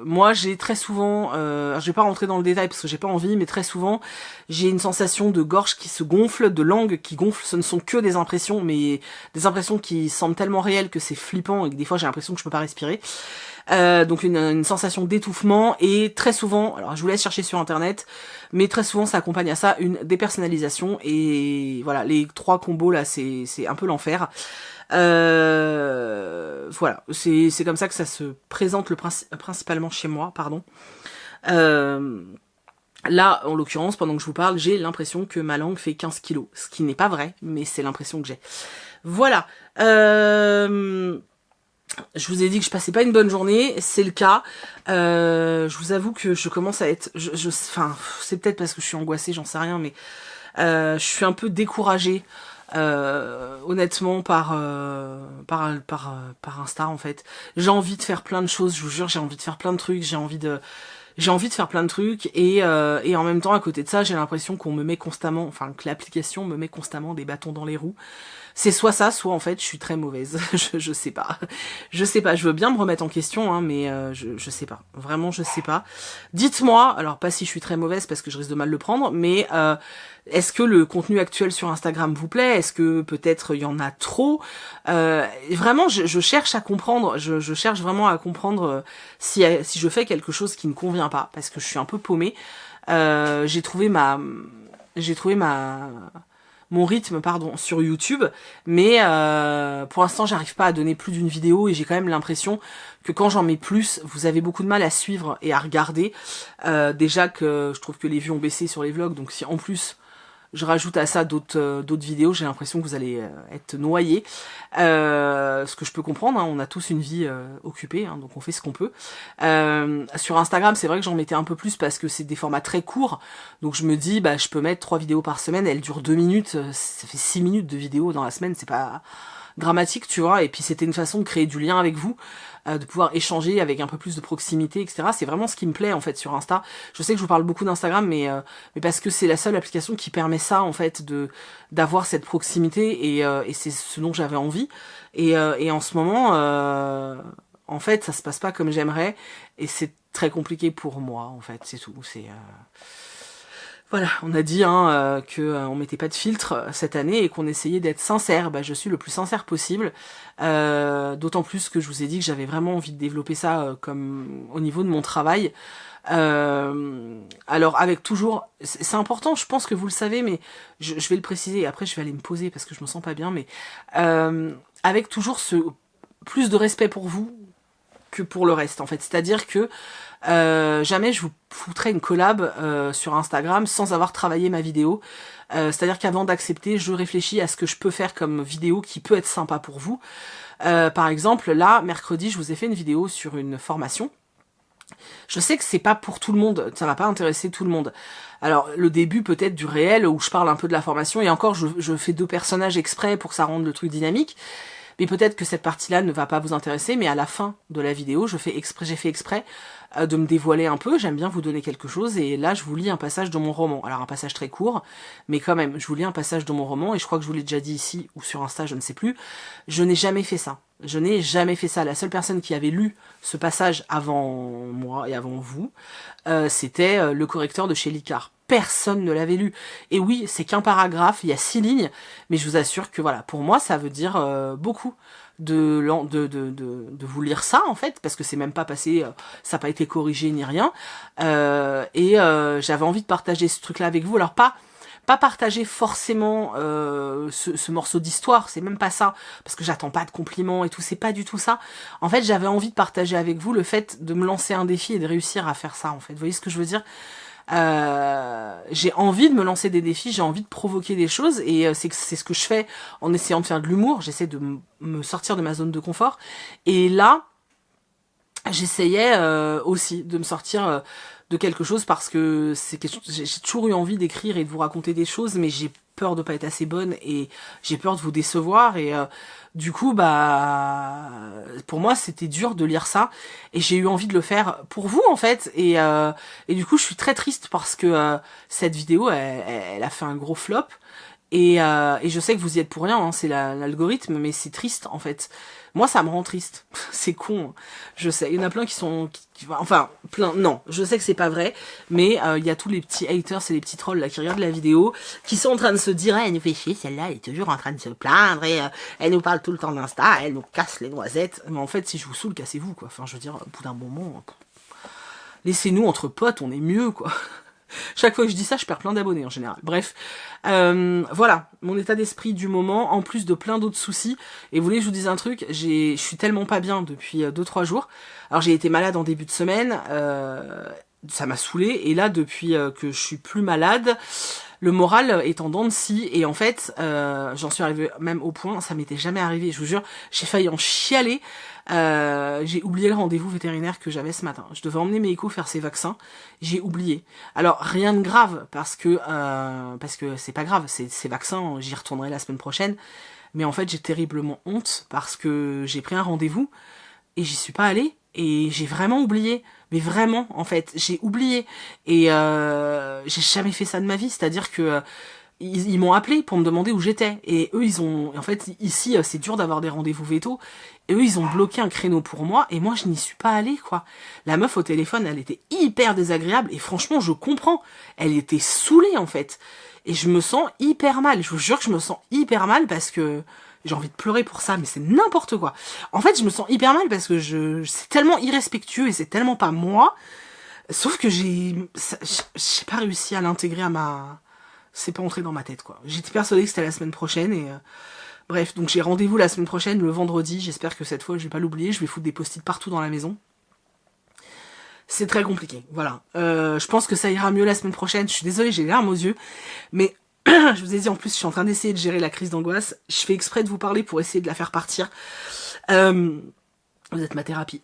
Moi j'ai très souvent, je vais pas rentrer dans le détail parce que j'ai pas envie, mais très souvent j'ai une sensation de gorge qui se gonfle, de langue qui gonfle. Ce ne sont que des impressions, mais des impressions qui semblent tellement réelles que c'est flippant et que des fois j'ai l'impression que je peux pas respirer. Donc une sensation d'étouffement, et très souvent, alors je vous laisse chercher sur internet, mais très souvent ça accompagne à ça une dépersonnalisation, et voilà, les 3 combos là c'est un peu l'enfer. Voilà, c'est comme ça que ça se présente principalement chez moi, pardon. Là, en l'occurrence, pendant que je vous parle, j'ai l'impression que ma langue fait 15 kilos. Ce qui n'est pas vrai, mais c'est l'impression que j'ai. Voilà. Je vous ai dit que je passais pas une bonne journée, c'est le cas. Je vous avoue que je commence à être... Enfin, c'est peut-être parce que je suis angoissée, j'en sais rien, mais je suis un peu découragée, honnêtement, par Insta, en fait. J'ai envie de faire plein de choses, je vous jure, j'ai envie de faire plein de trucs, j'ai envie de faire plein de trucs, et en même temps, à côté de ça, j'ai l'impression qu'on me met constamment, enfin, que l'application me met constamment des bâtons dans les roues. C'est soit ça, soit en fait je suis très mauvaise. je sais pas. Je sais pas, je veux bien me remettre en question, hein, mais je sais pas. Vraiment, je sais pas. Dites-moi, alors pas si je suis très mauvaise parce que je risque de mal le prendre, mais est-ce que le contenu actuel sur Instagram vous plaît? Est-ce que peut-être il y en a trop? Vraiment, je cherche à comprendre, je cherche vraiment à comprendre si je fais quelque chose qui ne convient pas, parce que je suis un peu paumée. J'ai trouvé mon rythme, pardon, sur YouTube, mais pour l'instant j'arrive pas à donner plus d'une vidéo, et j'ai quand même l'impression que quand j'en mets plus, vous avez beaucoup de mal à suivre et à regarder. Déjà que je trouve que les vues ont baissé sur les vlogs, donc si en plus je rajoute à ça d'autres vidéos, j'ai l'impression que vous allez être noyés. Ce que je peux comprendre, hein, on a tous une vie occupée, hein, donc on fait ce qu'on peut. Sur Instagram, c'est vrai que j'en mettais un peu plus parce que c'est des formats très courts, donc je me dis, bah je peux mettre 3 vidéos par semaine, elles durent 2 minutes, ça fait 6 minutes de vidéo dans la semaine, c'est pas dramatique, tu vois, et puis c'était une façon de créer du lien avec vous, de pouvoir échanger avec un peu plus de proximité, etc. C'est vraiment ce qui me plaît en fait sur Insta. Je sais que je vous parle beaucoup d'Instagram, mais parce que c'est la seule application qui permet ça en fait, d'avoir cette proximité, et c'est ce dont j'avais envie. Et en ce moment, en fait, ça se passe pas comme j'aimerais, et c'est très compliqué pour moi en fait. C'est tout. Voilà, on a dit qu'on mettait pas de filtre cette année et qu'on essayait d'être sincère. Bah, je suis le plus sincère possible. D'autant plus que je vous ai dit que j'avais vraiment envie de développer ça comme au niveau de mon travail. Alors avec toujours, c'est important, je pense que vous le savez, mais je vais le préciser et après je vais aller me poser parce que je me sens pas bien, mais avec toujours plus de respect pour vous que pour le reste en fait. C'est-à-dire que jamais je vous foutrais une collab sur Instagram sans avoir travaillé ma vidéo. C'est-à-dire qu'avant d'accepter, je réfléchis à ce que je peux faire comme vidéo qui peut être sympa pour vous. Par exemple, là, mercredi, je vous ai fait une vidéo sur une formation. Je sais que c'est pas pour tout le monde, ça va pas intéresser tout le monde. Alors, le début peut-être du réel où je parle un peu de la formation, et encore, je fais 2 personnages exprès pour que ça rende le truc dynamique. Mais peut-être que cette partie-là ne va pas vous intéresser, mais à la fin de la vidéo, j'ai fait exprès de me dévoiler un peu. J'aime bien vous donner quelque chose, et là, je vous lis un passage de mon roman. Alors, un passage très court, mais quand même, je vous lis un passage de mon roman, et je crois que je vous l'ai déjà dit ici, ou sur Insta, je ne sais plus. Je n'ai jamais fait ça. Je n'ai jamais fait ça. La seule personne qui avait lu ce passage avant moi et avant vous, c'était le correcteur de chez Licard. Personne ne l'avait lu. Et oui, c'est qu'un paragraphe, il y a 6 lignes, mais je vous assure que voilà, pour moi, ça veut dire beaucoup de vous lire ça, en fait, parce que c'est même pas passé, ça n'a pas été corrigé ni rien. J'avais envie de partager ce truc-là avec vous. Alors pas partager forcément ce morceau d'histoire, c'est même pas ça, parce que j'attends pas de compliments et tout, c'est pas du tout ça. En fait, j'avais envie de partager avec vous le fait de me lancer un défi et de réussir à faire ça, en fait. Vous voyez ce que je veux dire ? J'ai envie de me lancer des défis, j'ai envie de provoquer des choses, et c'est ce que je fais en essayant de faire de l'humour. J'essaie de me sortir de ma zone de confort, et là j'essayais aussi de me sortir de quelque chose, parce que j'ai toujours eu envie d'écrire et de vous raconter des choses, mais j'ai peur de pas être assez bonne, et j'ai peur de vous décevoir, et du coup pour moi c'était dur de lire ça, et j'ai eu envie de le faire pour vous en fait, et du coup je suis très triste parce que cette vidéo elle a fait un gros flop, et je sais que vous y êtes pour rien, hein, c'est l'algorithme, mais c'est triste en fait. Moi, ça me rend triste. C'est con, hein. Je sais. Il y en a plein qui sont... Enfin, plein... Non, je sais que c'est pas vrai. Mais il y a tous les petits haters et les petits trolls là qui regardent la vidéo, qui sont en train de se dire, elle nous fait chier, celle-là, elle est toujours en train de se plaindre, et elle nous parle tout le temps d'Insta, elle nous casse les noisettes. Mais en fait, si je vous saoule, cassez-vous, quoi. Enfin, je veux dire, au bout d'un moment... Laissez-nous entre potes, on est mieux, quoi. Chaque fois que je dis ça, je perds plein d'abonnés en général. Bref, voilà, mon état d'esprit du moment, en plus de plein d'autres soucis. Et vous voulez que je vous dise un truc, je suis tellement pas bien depuis 2-3 jours. Alors j'ai été malade en début de semaine, ça m'a saoulée. Et là, depuis que je suis plus malade, le moral est en dents de scie. Et en fait, j'en suis arrivée même au point, ça m'était jamais arrivé, je vous jure, j'ai failli en chialer. J'ai oublié le rendez-vous vétérinaire que j'avais ce matin. Je devais emmener Meiko faire ses vaccins. J'ai oublié. Alors, rien de grave, parce que c'est pas grave, ces vaccins, j'y retournerai la semaine prochaine. Mais en fait, j'ai terriblement honte, parce que j'ai pris un rendez-vous, et j'y suis pas allée, et j'ai vraiment oublié. Mais vraiment, en fait, j'ai oublié. Et j'ai jamais fait ça de ma vie. C'est-à-dire que ils m'ont appelé pour me demander où j'étais. Et eux, ils ont... En fait, ici, c'est dur d'avoir des rendez-vous veto. Et eux, ils ont bloqué un créneau pour moi. Et moi, je n'y suis pas allée, quoi. La meuf au téléphone, elle était hyper désagréable. Et franchement, je comprends. Elle était saoulée, en fait. Et je me sens hyper mal. Je vous jure que je me sens hyper mal parce que... J'ai envie de pleurer pour ça, mais c'est n'importe quoi. En fait, je me sens hyper mal parce que c'est tellement irrespectueux et c'est tellement pas moi. Sauf que j'ai pas réussi à l'intégrer à ma... C'est pas entré dans ma tête, quoi. J'étais persuadée que c'était la semaine prochaine et... Bref, donc j'ai rendez-vous la semaine prochaine, le vendredi. J'espère que cette fois, je vais pas l'oublier. Je vais foutre des post-it partout dans la maison. C'est très compliqué, voilà. Je pense que ça ira mieux la semaine prochaine. Je suis désolée, j'ai les larmes aux yeux. Mais je vous ai dit, en plus, je suis en train d'essayer de gérer la crise d'angoisse. Je fais exprès de vous parler pour essayer de la faire partir. Vous êtes ma thérapie.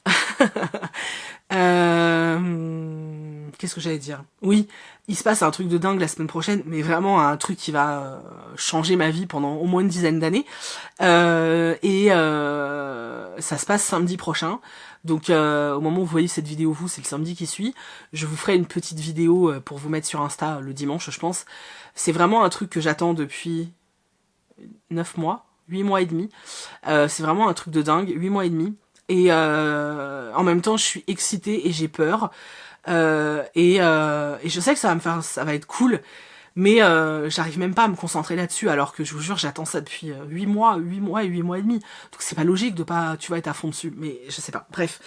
Qu'est-ce que j'allais dire? Oui, il se passe un truc de dingue la semaine prochaine, mais vraiment un truc qui va changer ma vie pendant au moins une dizaine d'années. Ça se passe samedi prochain. Donc au moment où vous voyez cette vidéo, c'est le samedi qui suit. Je vous ferai une petite vidéo pour vous mettre sur Insta le dimanche, je pense. C'est vraiment un truc que j'attends depuis 9 mois, 8 mois et demi. C'est vraiment un truc de dingue, 8 mois et demi. Et en même temps, je suis excitée et j'ai peur. Et je sais que ça va être cool, mais j'arrive même pas à me concentrer là-dessus, alors que je vous jure, j'attends ça depuis 8 mois et 8 mois et demi. Donc c'est pas logique de pas, tu vas être à fond dessus, mais je sais pas. Bref.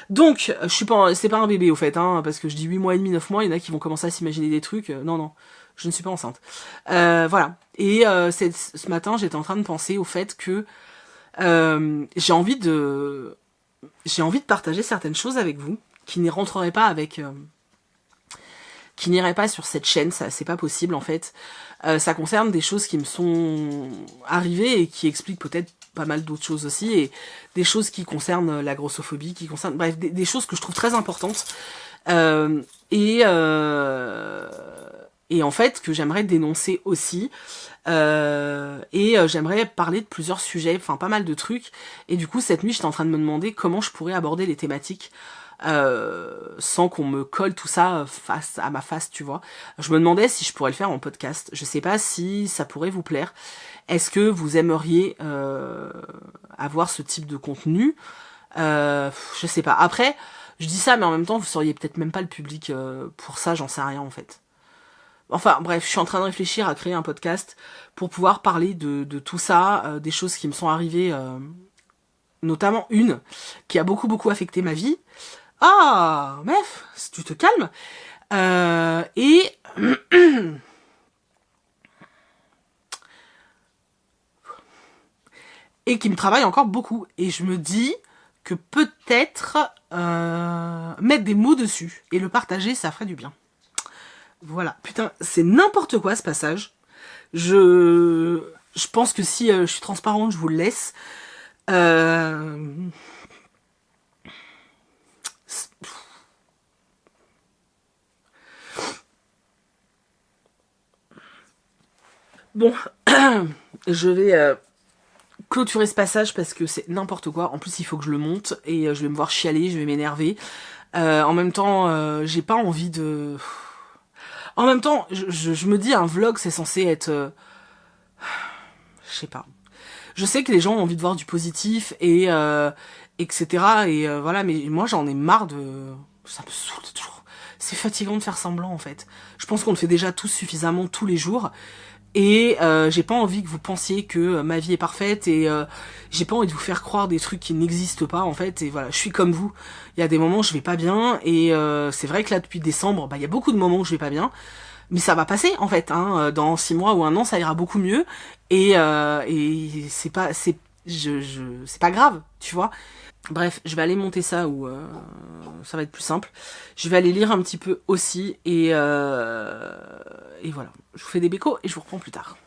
Donc, c'est pas un bébé au fait, hein, parce que je dis 8 mois et demi, 9 mois, il y en a qui vont commencer à s'imaginer des trucs. Non, je ne suis pas enceinte. Voilà. Et ce matin, j'étais en train de penser au fait que j'ai envie de partager certaines choses avec vous qui n'y rentreraient pas qui n'iraient pas sur cette chaîne, ça c'est pas possible en fait. Ça concerne des choses qui me sont arrivées et qui expliquent peut-être pas mal d'autres choses aussi, et des choses qui concernent la grossophobie, qui concernent, bref, des choses que je trouve très importantes, et en fait que j'aimerais dénoncer aussi. J'aimerais parler de plusieurs sujets, enfin pas mal de trucs, et du coup cette nuit j'étais en train de me demander comment je pourrais aborder les thématiques sans qu'on me colle tout ça face à ma face, tu vois. Je me demandais si je pourrais le faire en podcast. Je sais pas si ça pourrait vous plaire. Est-ce que vous aimeriez avoir ce type de contenu? Je sais pas. Après, je dis ça, mais en même temps, vous seriez peut-être même pas le public pour ça, j'en sais rien en fait. Enfin bref, je suis en train de réfléchir à créer un podcast pour pouvoir parler de tout ça, des choses qui me sont arrivées, notamment une qui a beaucoup affecté ma vie. Ah, meuf, si tu te calmes. Et qui me travaille encore beaucoup. Et je me dis que peut-être mettre des mots dessus et le partager, ça ferait du bien. Voilà, putain, c'est n'importe quoi ce passage. Je pense que si je suis transparente, je vous le laisse. Bon, je vais clôturer ce passage parce que c'est n'importe quoi. En plus, il faut que je le monte et je vais me voir chialer, je vais m'énerver. En même temps, j'ai pas envie de... En même temps, je me dis, un vlog, c'est censé être... Je sais pas. Je sais que les gens ont envie de voir du positif et etc. Et voilà, mais moi, j'en ai marre de... Ça me saoule toujours. C'est fatigant de faire semblant, en fait. Je pense qu'on le fait déjà tous suffisamment tous les jours. Et j'ai pas envie que vous pensiez que ma vie est parfaite, et j'ai pas envie de vous faire croire des trucs qui n'existent pas en fait. Et voilà, je suis comme vous, il y a des moments où je vais pas bien, et c'est vrai que là depuis décembre, bah il y a beaucoup de moments où je vais pas bien, mais ça va passer en fait, hein. Dans 6 mois ou 1 an ça ira beaucoup mieux, et c'est pas grave, tu vois. Bref, je vais aller monter ça ou ça va être plus simple. Je vais aller lire un petit peu aussi et voilà. Je vous fais des bécos et je vous reprends plus tard.